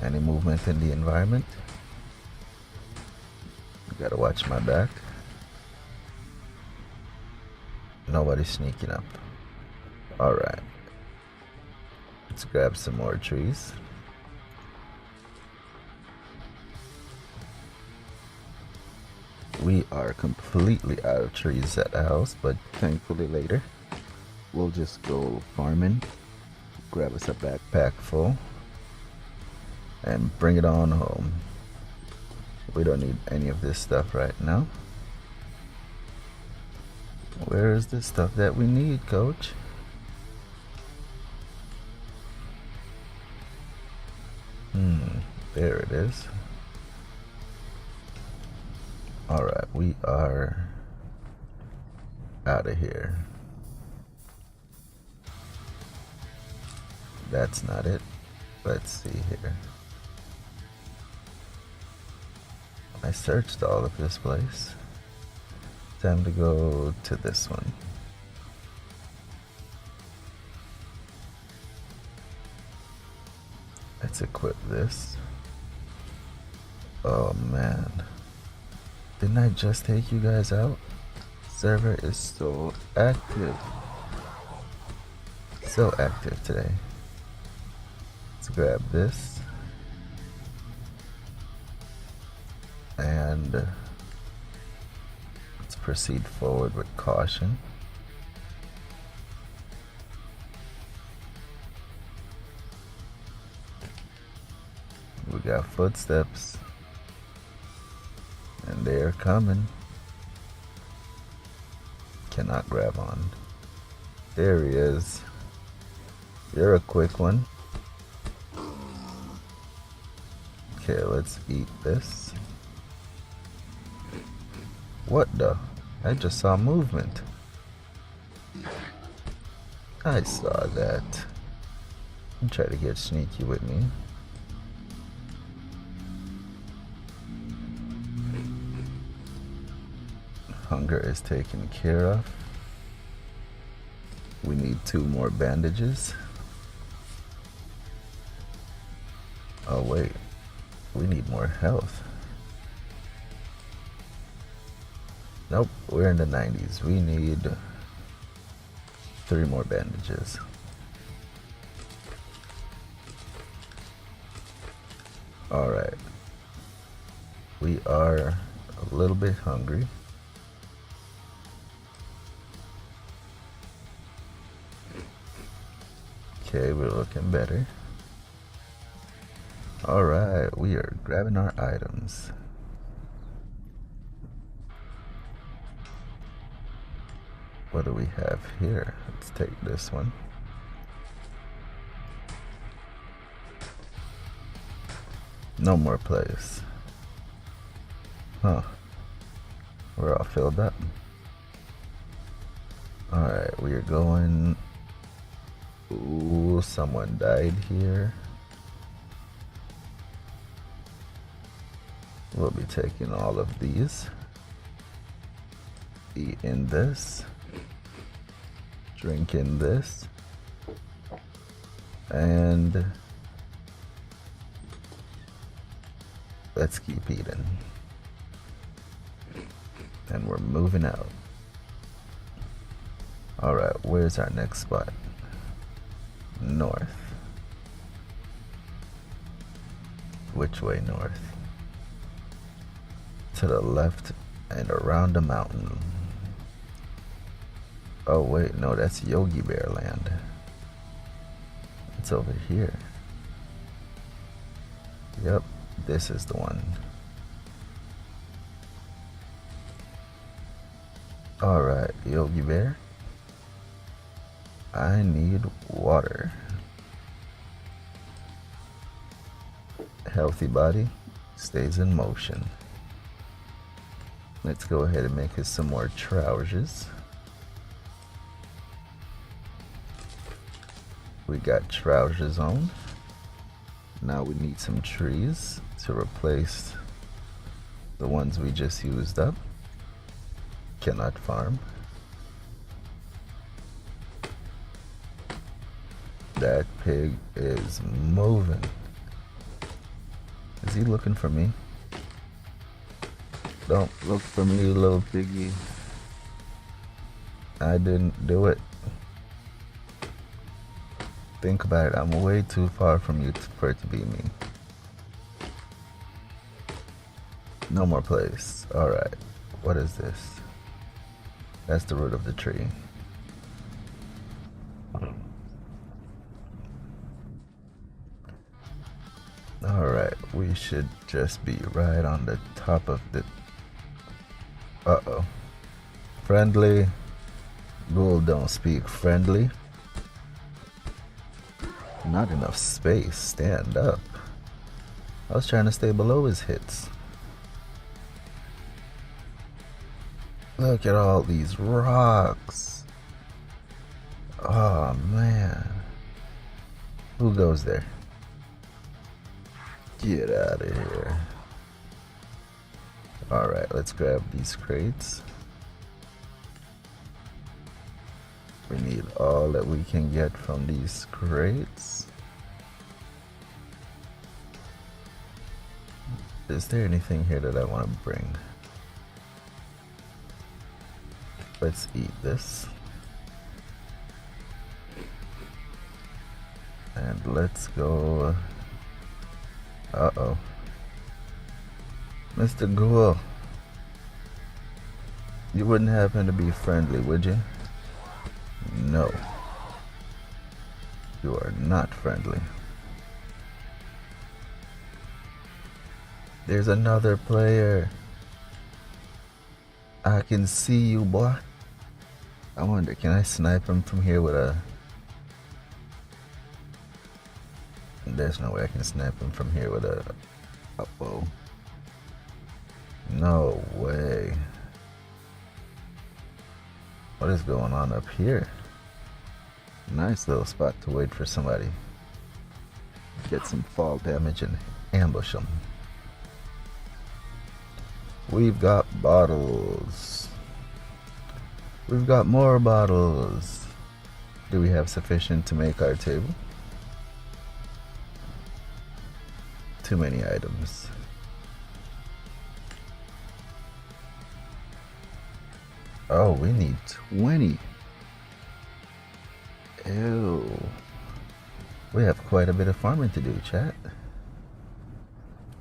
Any movement in the environment? Gotta watch my back. Nobody's sneaking up. Alright. Let's grab some more trees. We are completely out of trees at the house, but thankfully later we'll just go farming, grab us a backpack full, and bring it on home. We don't need any of this stuff right now. Where is the stuff that we need, coach? There it is. Alright, we are out of here. That's not it. Let's see here. I searched all of this place. Time to go to this one. Let's equip this. Oh man. Didn't I just take you guys out? Server is so active. So active today. Let's grab this. And let's proceed forward with caution. We got footsteps. And they're coming. Cannot grab on. There he is. You're a quick one. Okay, let's eat this. What the? I just saw movement. I saw that. You try to get sneaky with me. Hunger is taken care of. We need 2 more bandages. Oh wait, we need more health. Nope, we're in the 90s. We need 3 more bandages. Alright. We are a little bit hungry. Okay, we're looking better. Alright, we are grabbing our items. What do we have here? Let's take this one. No more place. Huh. We're all filled up. Alright, we are going... Ooh, someone died here. We'll be taking all of these. Eating this. Drinking this. And... let's keep eating. And we're moving out. Alright, where's our next spot? North. Which way north? To the left and around the mountain. Oh wait, no, that's Yogi Bear land. It's over here. Yep, this is the one. Alright, Yogi Bear. I need water. Healthy body stays in motion. Let's go ahead and make us some more trousers. We got trousers on. Now we need some trees to replace the ones we just used up. Cannot farm. That pig is moving. Is he looking for me? Don't look for me, little piggy. I didn't do it. Think about it. I'm way too far from you for it to be me. No more place. Alright. What is this? That's the root of the tree. Alright, we should just be right on the top of the... Uh-oh. Friendly. Bull don't speak friendly. Not enough space. Stand up. I was trying to stay below his hits. Look at all these rocks. Oh man. Who goes there? Get out of here. Alright, let's grab these crates. We need all that we can get from these crates. Is there anything here that I want to bring? Let's eat this. And let's go. Uh-oh. Mr. Ghoul. You wouldn't happen to be friendly, would you? No. You are not friendly. There's another player. I can see you, boy. I wonder, can I snipe him from here with a... There's no way I can snipe him from here with a bow. No way. What is going on up here? Nice little spot to wait for somebody. Get some fall damage and ambush them. We've got bottles. We've got more bottles. Do we have sufficient to make our table? Too many items. Oh, we need 20. Ew. We have quite a bit of farming to do, chat.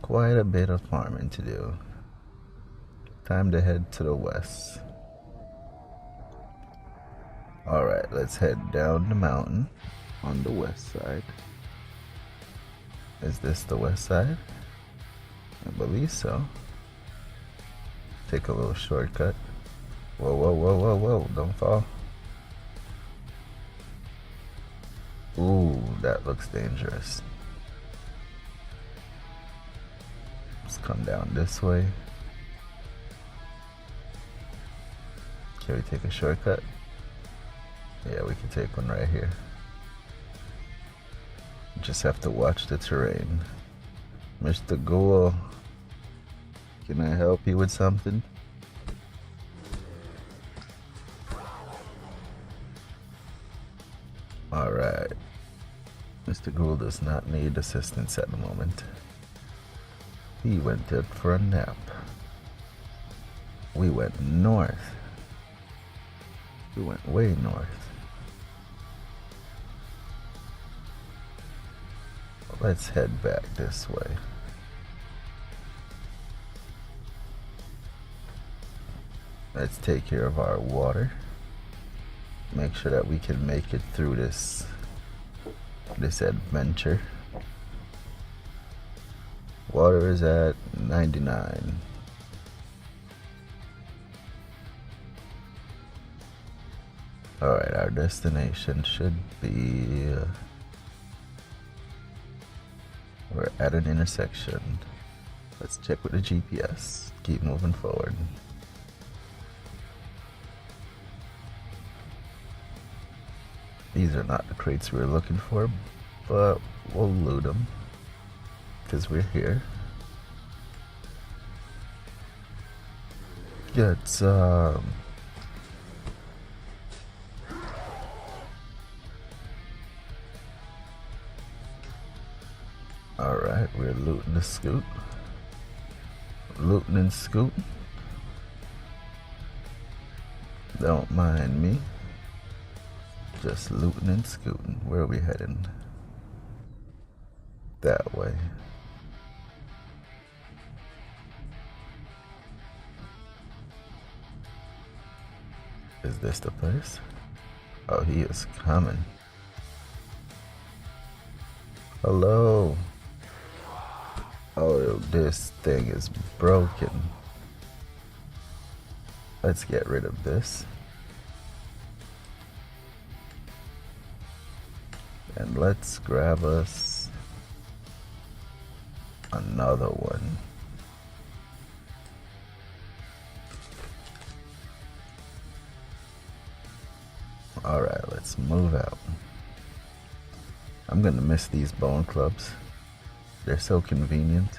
Quite a bit of farming to do. Time to head to the west. Alright, let's head down the mountain on the west side. Is this the west side? I believe so. Take a little shortcut. Whoa, whoa, whoa, whoa, whoa, don't fall. Ooh, that looks dangerous. Let's come down this way. Can we take a shortcut? Yeah, we can take one right here. Just have to watch the terrain. Mr. Ghoul, can I help you with something? Alright. Mr. Ghoul does not need assistance at the moment. He went out for a nap. We went north. We went way north. Let's head back this way. Let's take care of our water. Make sure that we can make it through this adventure. Water is at 99. Alright, our destination should be... we're at an intersection. Let's check with the GPS. Keep moving forward. These are not the crates we were looking for, but we'll loot them because we're here. Get some. Alright, we're looting the scoot. Looting and scooting. Don't mind me. Just looting and scooting. Where are we heading? That way. Is this the place? Oh, he is coming. Hello. Oh, this thing is broken. Let's get rid of this. And let's grab us another one. Alright, let's move out. I'm gonna miss these bone clubs. They're so convenient.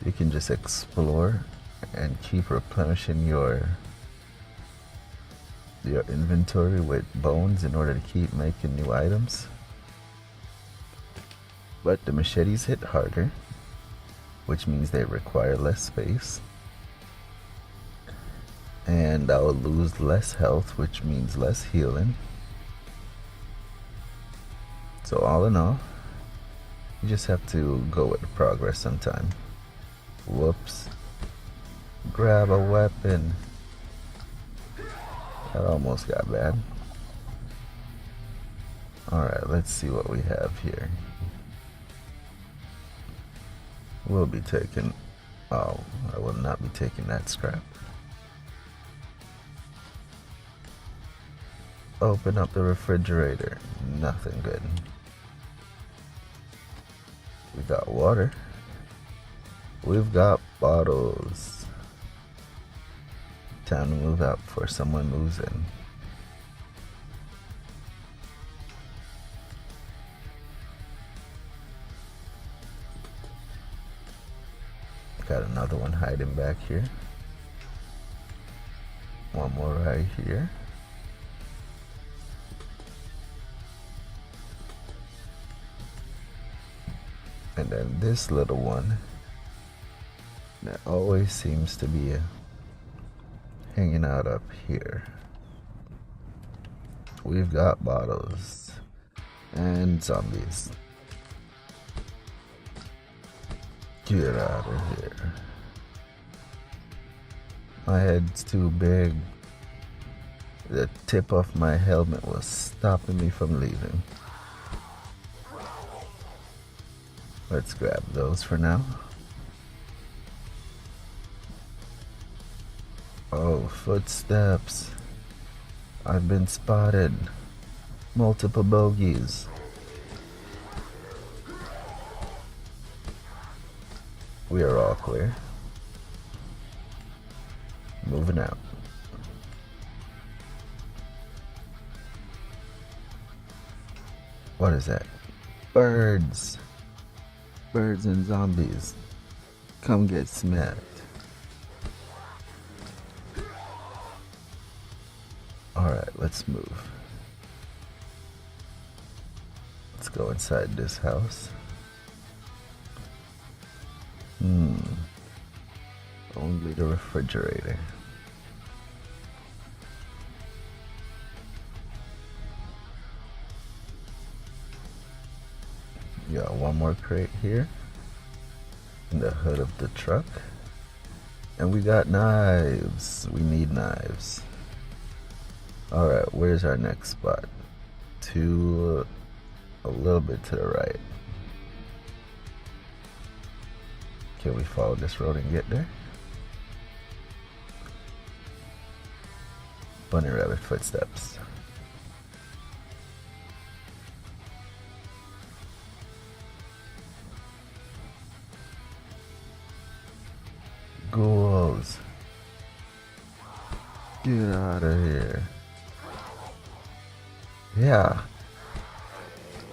You can just explore and keep replenishing your inventory with bones in order to keep making new items. But the machetes hit harder, which means they require less space. And I'll lose less health, which means less healing. So all in all, you just have to go with the progress sometime. Whoops. Grab a weapon. That almost got bad. Alright, let's see what we have here. We'll be taking... oh, I will not be taking that scrap. Open up the refrigerator. Nothing good. We got water. We've got bottles. Time to move out before someone moves in. Got another one hiding back here. One more right here. And then this little one that always seems to be hanging out up here. We've got bottles and zombies. Get out of here. My head's too big. The tip of my helmet was stopping me from leaving. Let's grab those for now. Oh, footsteps. I've been spotted. Multiple bogeys. We are all clear. Moving out. What is that? Birds. Birds and zombies. Come get smacked. Alright, let's move. Let's go inside this house. Only the refrigerator. Got one more crate here in the hood of the truck. And we got knives. We need knives. Alright, where's our next spot? To a little bit to the right. Can we follow this road and get there? Bunny rabbit footsteps. Ghouls. Get out of here. Yeah.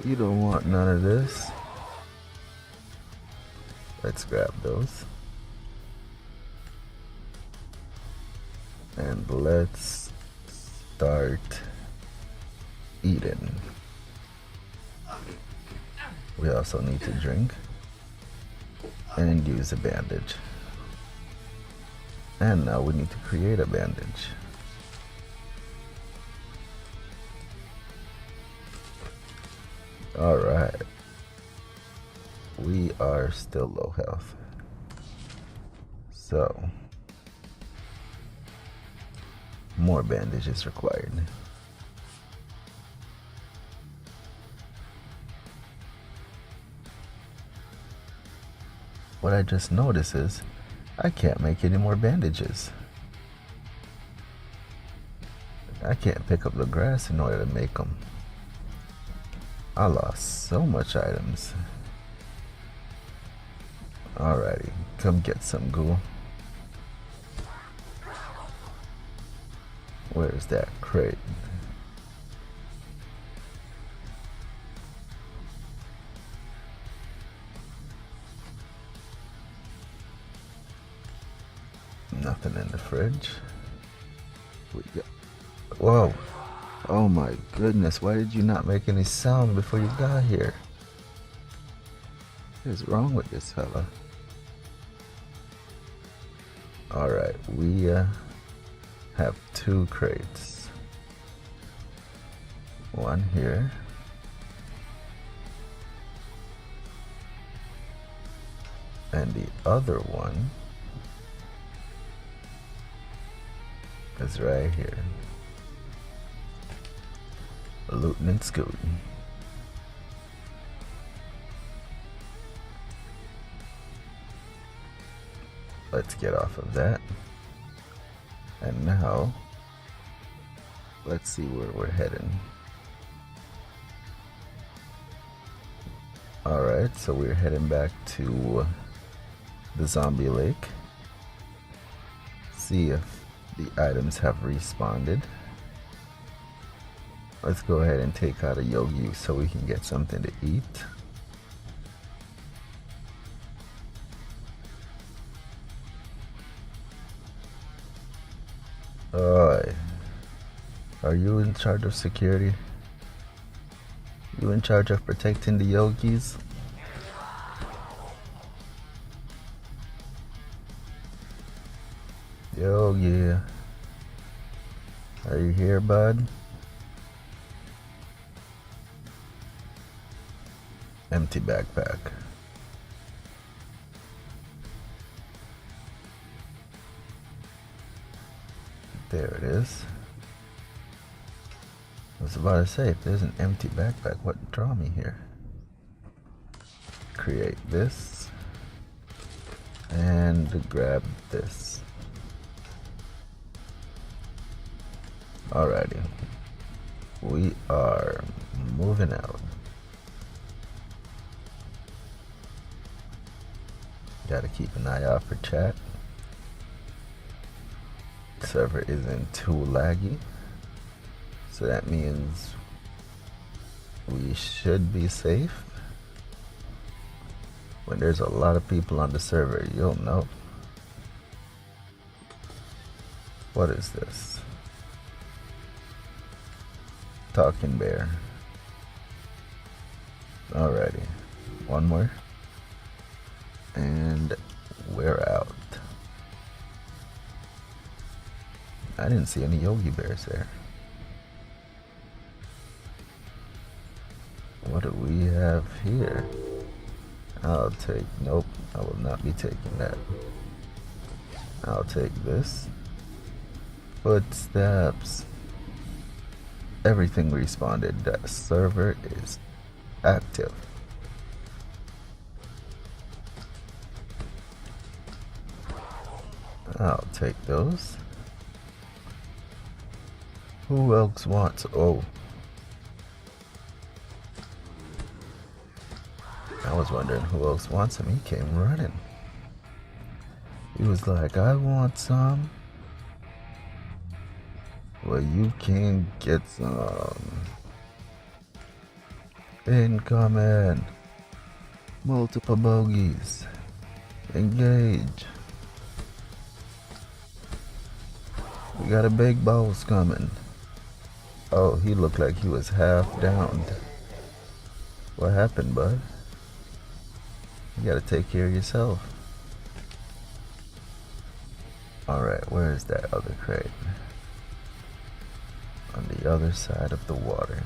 You don't want none of this. Let's grab those. And let's start eating. We also need to drink and use a bandage. And now we need to create a bandage. Alright. We are still low health. So, more bandages required. What I just noticed is I can't make any more bandages. I can't pick up the grass in order to make them. I lost so much items. Alrighty, come get some ghoul. Where's that crate? Nothing in the fridge. We got... Whoa. Oh my goodness, why did you not make any sound before you got here? What is wrong with this fella? Alright, we have 2 crates. One here. And the other one is right here. Looting and scooting. Let's get off of that. And now, let's see where we're heading. Alright, so we're heading back to the zombie lake. See if The items have respawned. Let's go ahead and take out a Yogi so we can get something to eat. Oi. Are you in charge of security? You in charge of protecting the Yogis? Yogi. Are you here, bud? Empty backpack. There it is. I was about to say, if there's an empty backpack, what draw me here? Create this. And grab this. Alrighty. We are moving out. Gotta keep an eye out for chat. Server isn't too laggy, so that means we should be safe. When there's a lot of people on the server, you'll know. What is this? Talking bear. Alrighty, one more. And we're out. I didn't see any Yogi Bears there. What do we have here? I'll take, nope, I will not be taking that. I'll take this. Footsteps. Everything responded. That server is active. I'll take those. Who else wants? Oh. I was wondering who else wants him. He came running. He was like, I want some. Well, you can get some. Incoming. Multiple bogeys. Engage. We got a big boss coming. Oh, he looked like he was half downed. What happened, bud? You gotta take care of yourself. Alright, where is that other crate? On the other side of the water.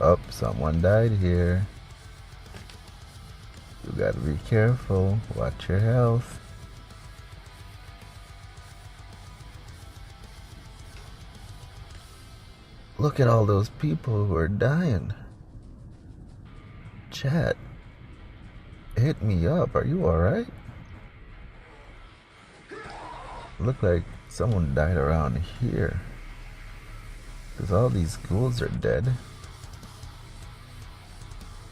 Oh, someone died here. You gotta be careful. Watch your health. Look at all those people who are dying. Chat, hit me up. Are you alright? Look like someone died around here. Because all these ghouls are dead.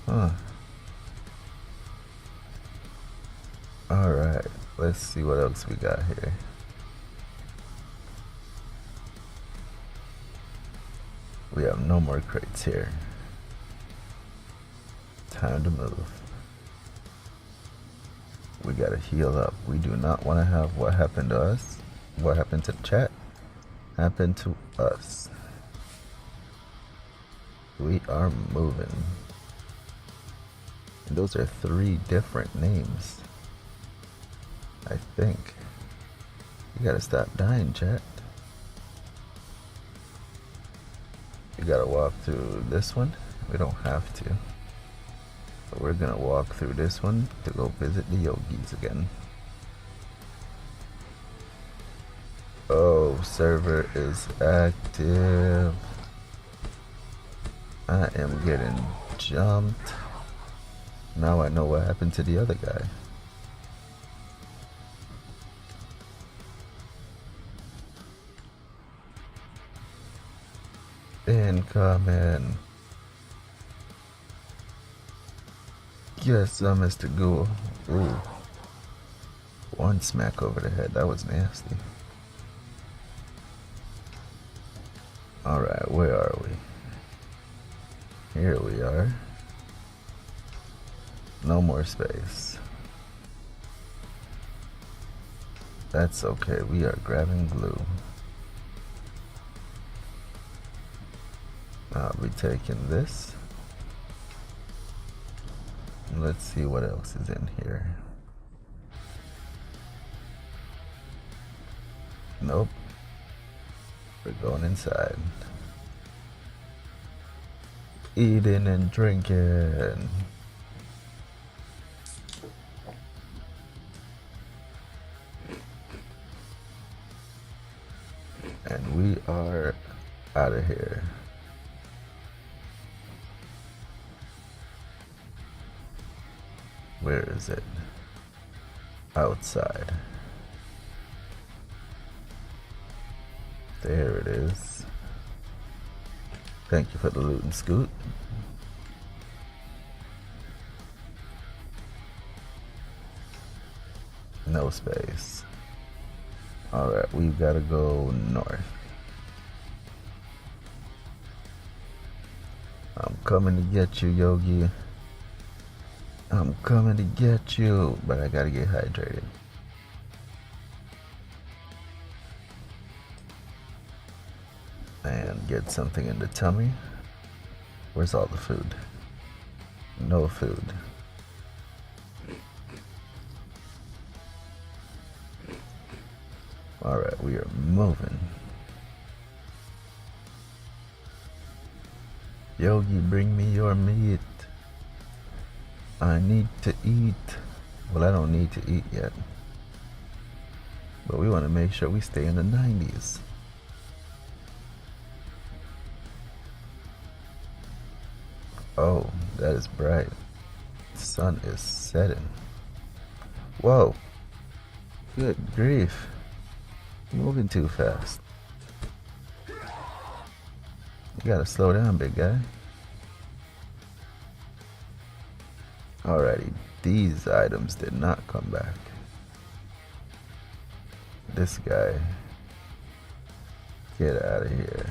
Huh. Alright, let's see what else we got here. We have no more crates here. Time to move. We gotta heal up. We do not want to have what happened to us, what happened to chat, happen to us. We are moving. And those are 3 different names. I think. You gotta stop dying, chat. You gotta walk through this one. We don't have to. But we're gonna walk through this one to go visit the Yogis again. Oh, server is active. I am getting jumped. Now I know what happened to the other guy. Incoming. Yes, Mr. Ghoul. Ooh. One smack over the head. That was nasty. Alright, where are we? Here we are. No more space. That's okay, we are grabbing glue. I'll be taking this. Let's see what else is in here. Nope. We're going inside. Eating and drinking. And we are out of here. Where is it? Outside. There it is. Thank you for the loot and scoot. No space. Alright, we've got to go north. I'm coming to get you, Yogi. I'm coming to get you, but I gotta get hydrated. And get something in the tummy. Where's all the food? No food. Alright, we are moving. Yogi, bring me your meat. I need to eat. Well, I don't need to eat yet. But we want to make sure we stay in the 90s. Oh, that is bright. The sun is setting. Whoa. Good grief. Moving too fast. You gotta slow down, big guy. Alrighty, these items did not come back. This guy. Get out of here.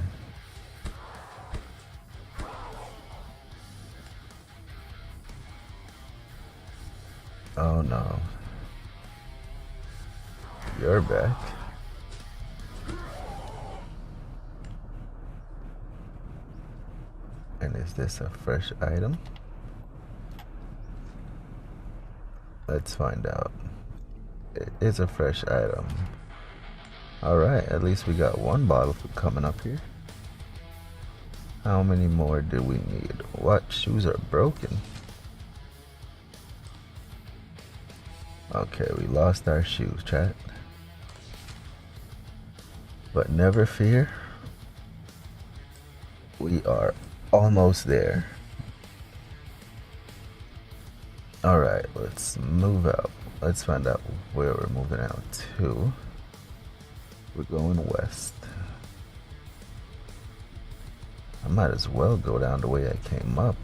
Oh no. You're back. And is this a fresh item? Let's find out. It is a fresh item. Alright, at least we got one bottle coming up here. How many more do we need? What? Shoes are broken. Okay, we lost our shoes, chat. But never fear. We are almost there. Alright, let's move out. Let's find out where we're moving out to. We're going west. I might as well go down the way I came up.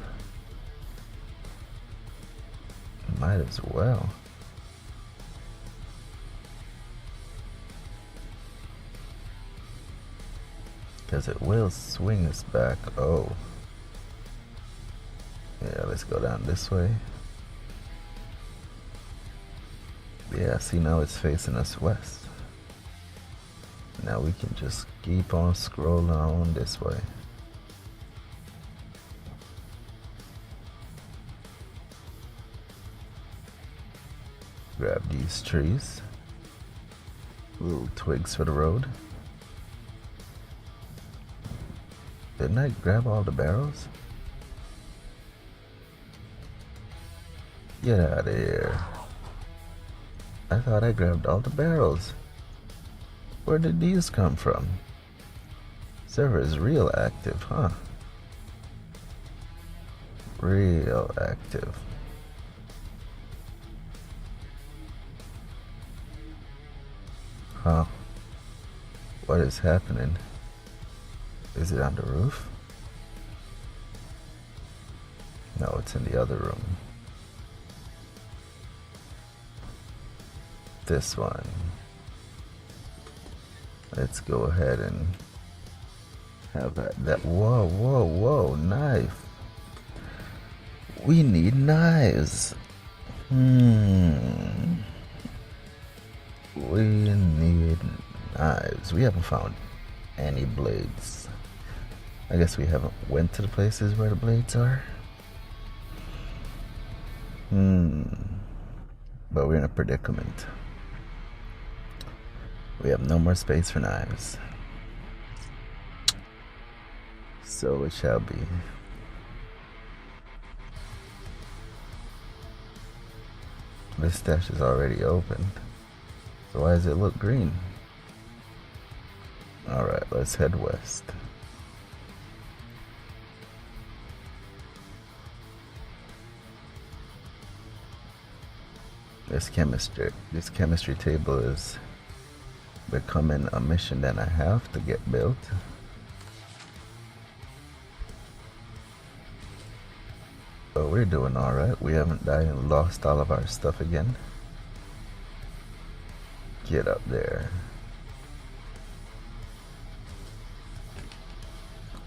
Might as well. Because it will swing us back. Oh. Yeah, let's go down this way. Yeah, see, now it's facing us west. Now we can just keep on scrolling on this way. Grab these trees. Little twigs for the road. Didn't I grab all the barrels? Get out of here. I thought I grabbed all the barrels. Where did these come from? Server is real active, huh? Real active. Huh? What is happening? Is it on the roof? No, it's in the other room. This one. Let's go ahead and Have that. Whoa, whoa, whoa, knife. We need knives. We need knives. We haven't found any blades. I guess we haven't went to the places where the blades are. But we're in a predicament. We have no more space for knives. So it shall be. This stash is already opened. So why does it look green? Alright, let's head west. This chemistry table is becoming a mission that I have to get built. But we're doing alright. We haven't died and lost all of our stuff again. Get up there.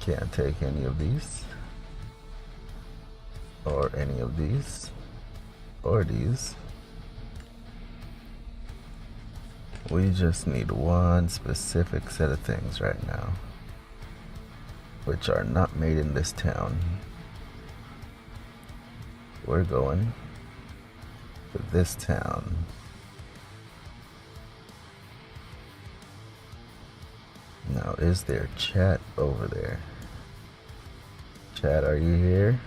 Can't take any of these. Or any of these. Or these. We just need one specific set of things right now, which are not made in this town. We're going to this town. Now, is there chat over there? Chat, are you here?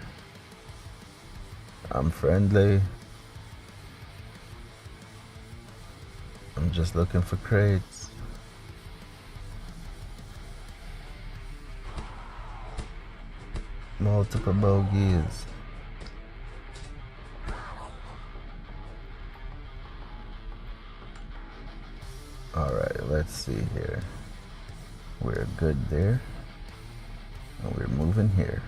I'm friendly. I'm just looking for crates. Multiple bogeys. Alright, let's see here. We're good there. And we're moving here.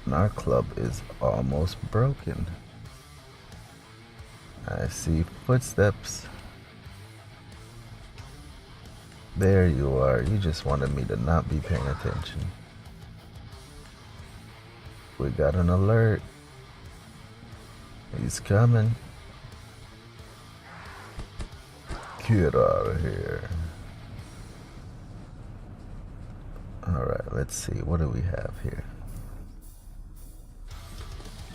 And our club is almost broken. I see footsteps. There you are. You just wanted me to not be paying attention. We got an alert. He's coming. Get out of here. Alright, let's see. What do we have here?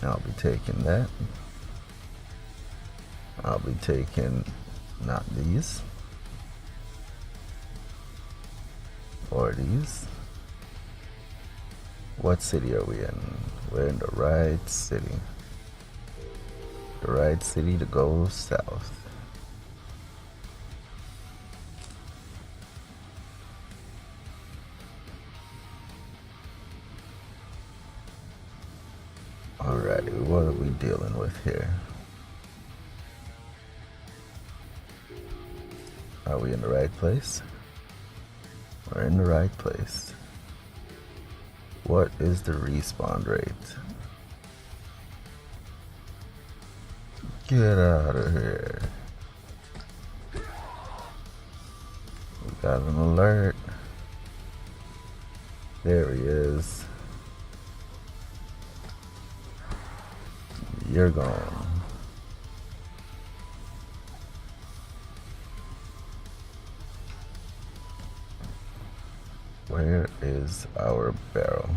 I'll be taking that. I'll be taking not these. Or these. What city are we in? We're in the right city. The right city to go south. Alrighty, what are we dealing with here? Are we in the right place? We're in the right place. What is the respawn rate? Get out of here. We got an alert. There he is. You're gone. Where is our barrel?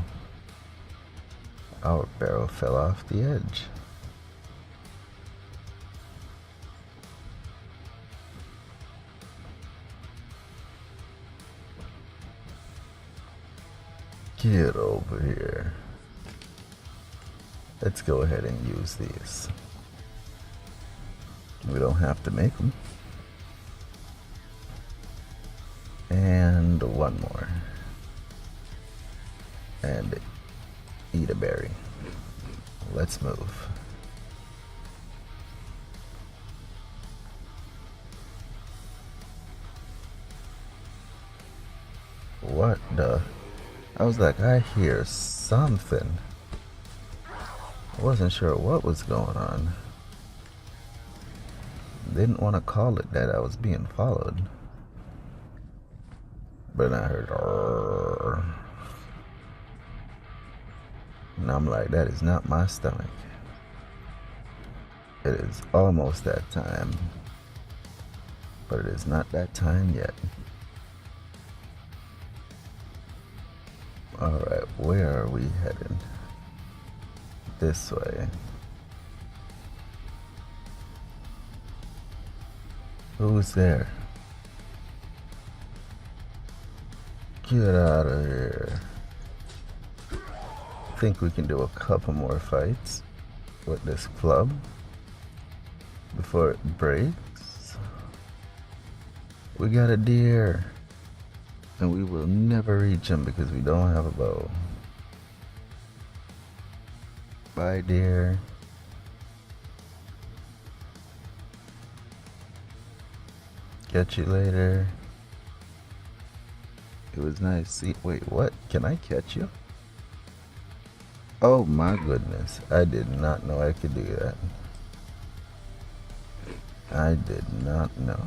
Our barrel fell off the edge. Get over here. Let's go ahead and use these. We don't have to make them. And one more. And eat a berry. Let's move. What the? I was like, I hear something. I wasn't sure what was going on. Didn't want to call it that I was being followed. But I heard, and I'm like, that is not my stomach. It is almost that time, but it is not that time yet. Alright, where are we heading? This way. Who's there? Get out of here. Think we can do a couple more fights with this club before it breaks. We got a deer, and we will never reach him because we don't have a bow. Bye, deer. Catch you later. It was nice. See, wait, what? Can I catch you? Oh my goodness. I did not know I could do that. I did not know.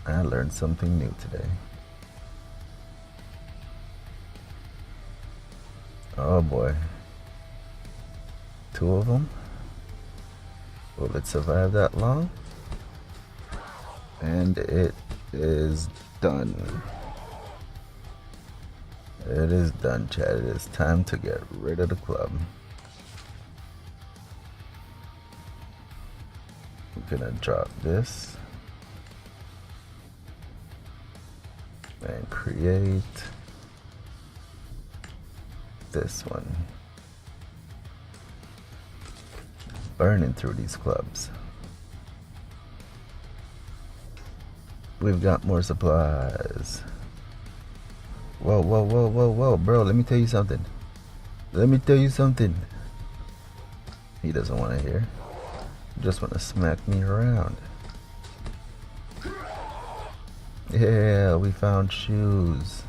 I learned something new today. Oh boy. 2 of them? Will it survive that long? And it is done. It is done, Chad. It is time to get rid of the club. I'm gonna drop this and create this one. Burning through these clubs. We've got more supplies. Whoa, whoa, whoa, whoa, whoa, bro, let me tell you something. Let me tell you something. He doesn't want to hear. Just want to smack me around. Yeah, we found shoes.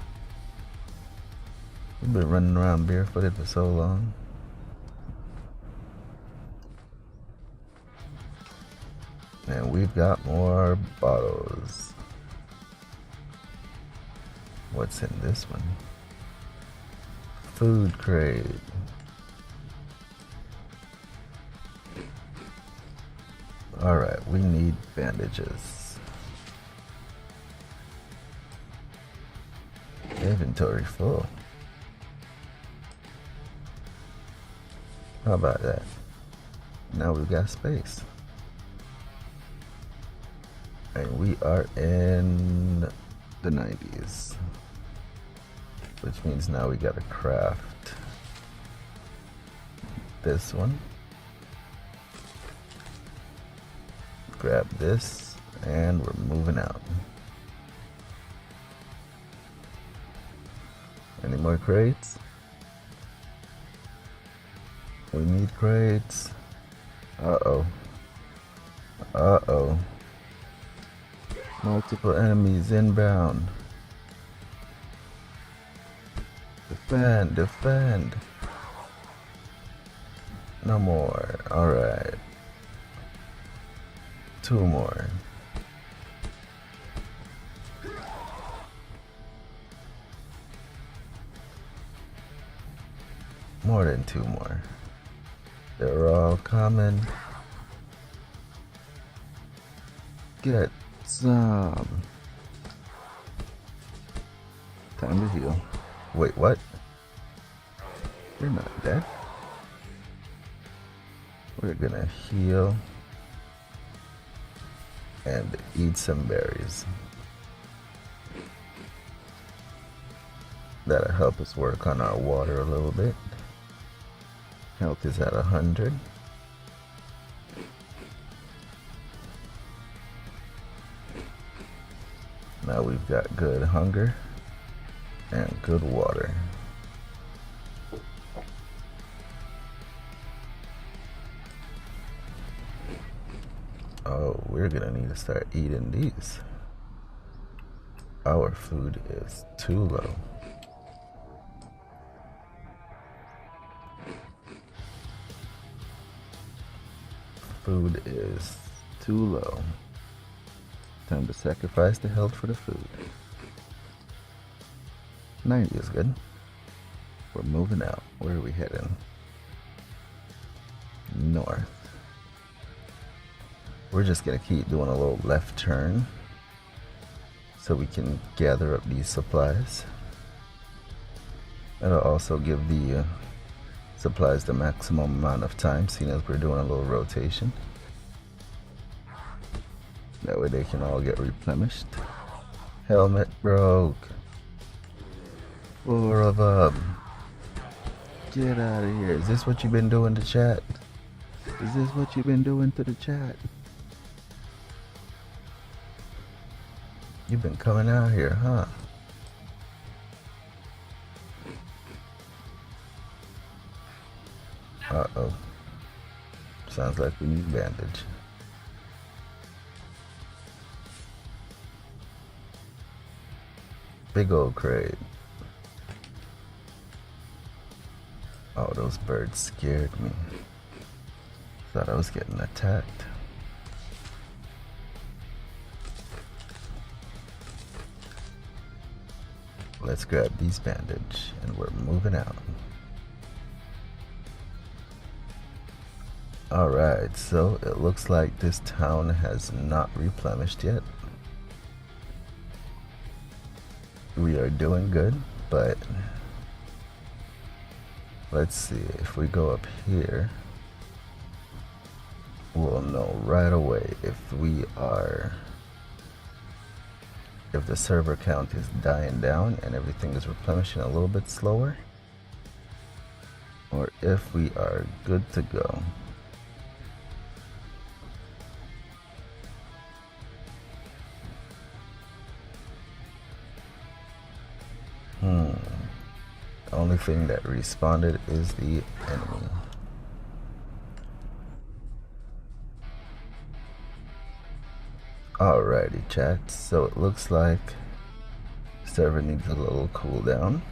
We've been running around barefooted for so long. And we've got more bottles. What's in this one? Food crate. Alright, we need bandages. Inventory full. How about that? Now we've got space. And we are in the 90s. Which means now we gotta craft this one. Grab this, and we're moving out. Any more crates? We need crates. Uh-oh. Uh-oh. Multiple enemies inbound. Defend, defend. No more. Alright. 2 more. More than 2 more. They're all coming. Get some. Time to heal. Wait, what? You're not dead. We're gonna heal and eat some berries. That'll help us work on our water a little bit. Health is at 100. Now we've got good hunger and good water. Oh, we're gonna need to start eating these. Our food is too low. Food is too low. Time to sacrifice the health for the food. 90 is good. We're moving out. Where are we heading? North. We're just gonna keep doing a little left turn so we can gather up these supplies. It'll also give the supplies the maximum amount of time, seeing as we're doing a little rotation. That way they can all get replenished. Helmet broke. 4 of them. Get out of here. Is this what you've been doing to chat? Is this what you've been doing to the chat? You've been coming out here, huh? Uh-oh. Sounds like we need bandage. Big old crate. Oh, those birds scared me. Thought I was getting attacked. Let's grab these bandage and we're moving out. Alright, so it looks like this town has not replenished yet. We are doing good, but let's see, if we go up here, we'll know right away if the server count is dying down and everything is replenishing a little bit slower, or if we are good to go. The only thing that responded is the enemy. Alrighty, chat. So it looks like server needs a little cooldown.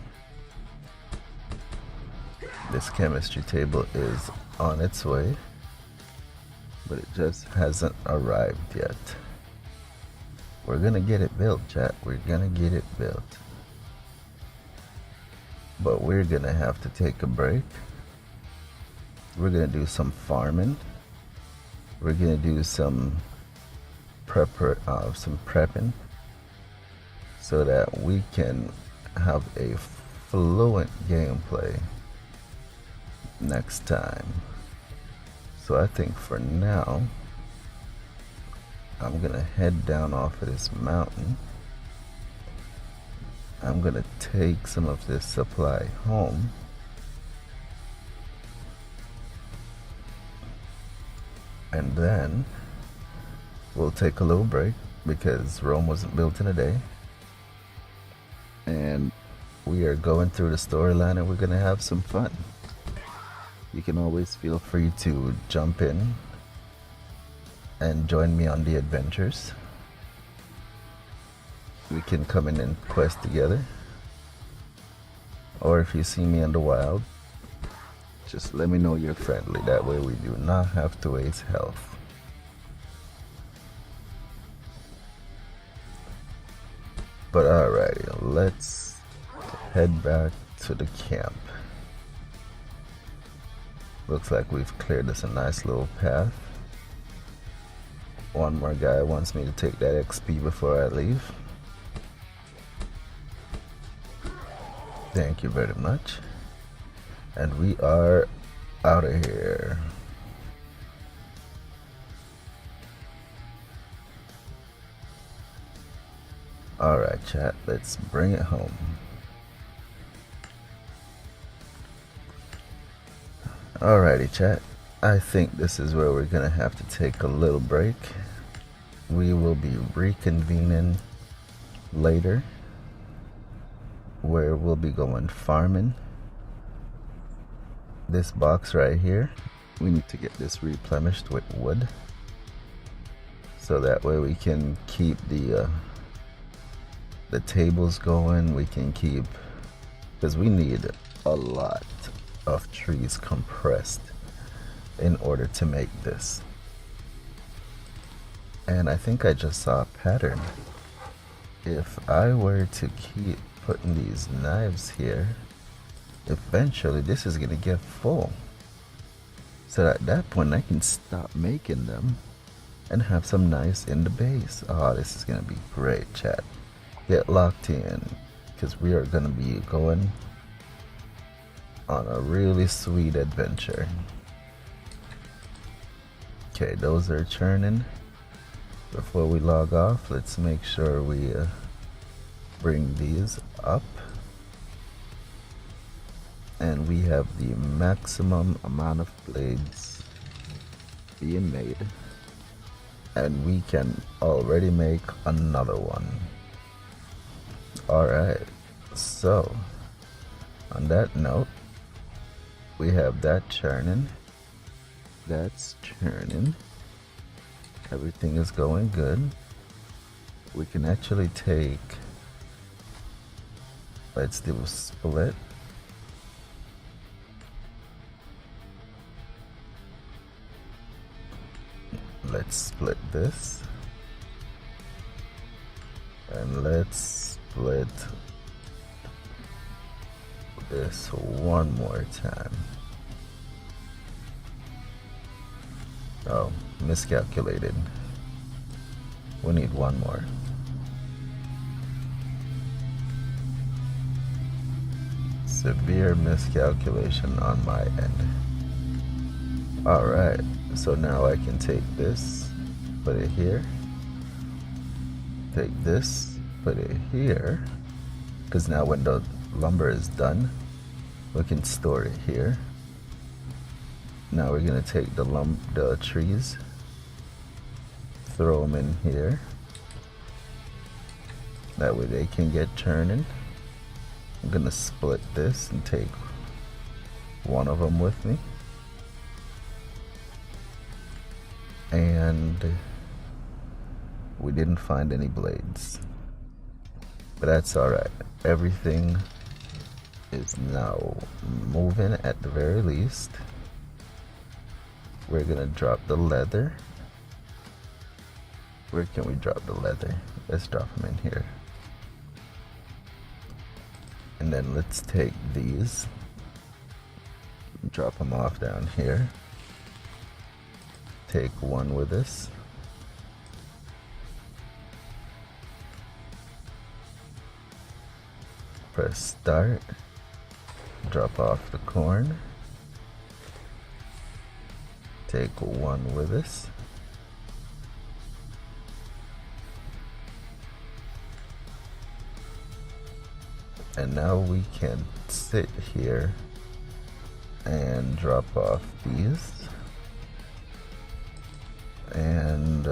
This chemistry table is on its way, but it just hasn't arrived yet. We're gonna get it built, chat. We're gonna get it built. But we're gonna have to take a break. We're gonna do some farming. We're gonna do some prepping so that we can have a fluent gameplay next time. So I think for now, I'm gonna head down off of this mountain. I'm gonna take some of this supply home. And then we'll take a little break because Rome wasn't built in a day. And we are going through the storyline and we're gonna have some fun. You can always feel free to jump in and join me on the adventures. We can come in and quest together. Or if you see me in the wild, just let me know you're friendly. That way we do not have to waste health. But alrighty, let's head back to the camp. Looks like we've cleared us a nice little path. One more guy wants me to take that XP before I leave. Thank you very much. And we are out of here. Alright, chat, let's bring it home. Alrighty, chat. I think this is where we're gonna have to take a little break. We will be reconvening later, where we'll be going farming. This box right here, we need to get this replenished with wood, so that way we can keep the tables going. We can keep, because we need a lot of trees compressed in order to make this. And I think I just saw a pattern. If I were to keep putting these knives here, eventually this is gonna get full. So at that point I can stop making them and have some knives in the base. Oh, this is gonna be great, chat. Get locked in, because we are gonna be going on a really sweet adventure. Okay, those are churning. Before we log off, let's make sure we bring these up. And we have the maximum amount of blades being made. And we can already make another one. Alright, so on that note, we have that churning. That's churning. Everything is going good. We can actually take, let's do a split. Let's split this. And let's split this one more time. Oh, miscalculated. We need one more. Severe miscalculation on my end. Alright, so now I can take this, put it here. Take this, put it here. Because now when the lumber is done, we can store it here. Now we're gonna take the trees, throw them in here. That way they can get churning. I'm gonna split this and take one of them with me. And we didn't find any blades, but that's alright. Everything is now moving at the very least. We're gonna drop the leather. Where can we drop the leather? Let's drop them in here. And then let's take these, drop them off down here. Take one with us. Press start. Drop off the corn. Take one with us. And now we can sit here and drop off these. And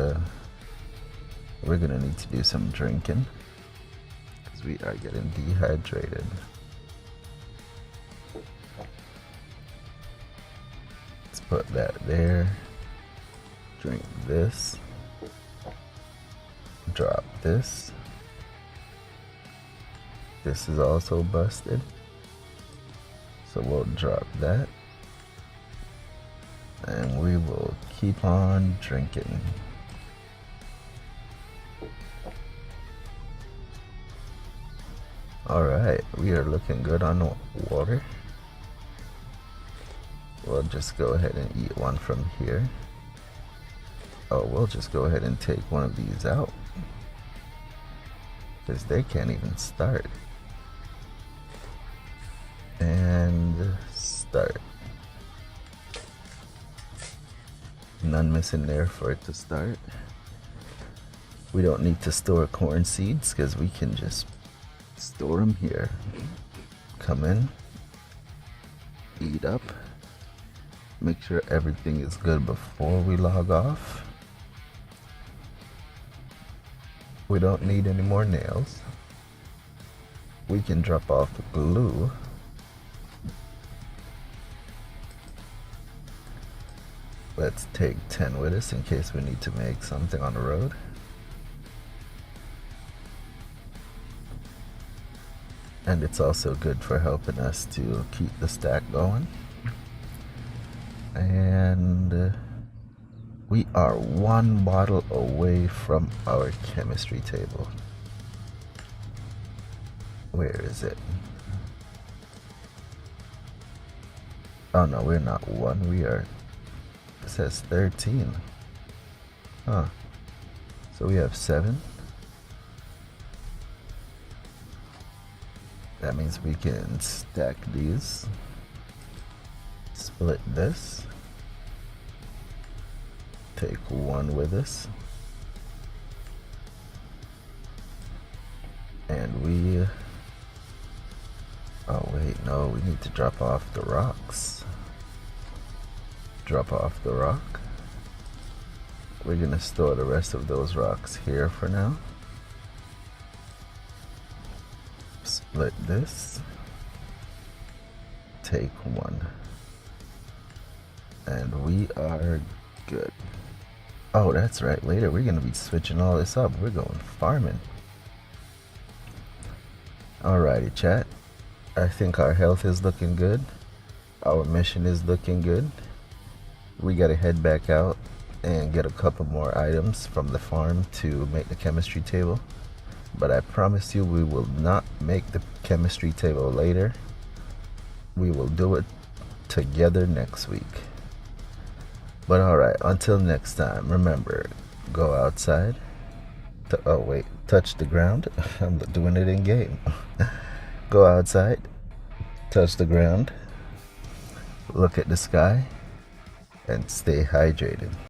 we're gonna need to do some drinking because we are getting dehydrated. Let's put that there. Drink this. Drop this. This is also busted, so we'll drop that. And we will keep on drinking. Alright, we are looking good on water. We'll just go ahead and eat one from here. Oh, we'll just go ahead and take one of these out, because they can't even start. And start. None missing there for it to start. We don't need to store corn seeds because we can just store them here. Come in, eat up, make sure everything is good before we log off. We don't need any more nails. We can drop off the glue. Let's take 10 with us in case we need to make something on the road. And it's also good for helping us to keep the stack going. And we are one bottle away from our chemistry table. Where is it? Oh no, we're not 1, we are, it says 13. Huh. So we have 7. That means we can stack these. Split this. Take 1 with us. And we... Oh wait, no, we need to drop off the rocks. Drop off the rock. We're gonna store the rest of those rocks here for now. Split this. Take 1. And we are good. Oh, that's right. Later we're gonna be switching all this up. We're going farming. Alrighty, chat. I think our health is looking good. Our mission is looking good. We gotta head back out and get a couple more items from the farm to make the chemistry table. But I promise you we will not make the chemistry table later. We will do it together next week. But alright, until next time, remember, go outside. Oh wait, touch the ground. I'm doing it in game. Go outside, touch the ground, look at the sky, and stay hydrated.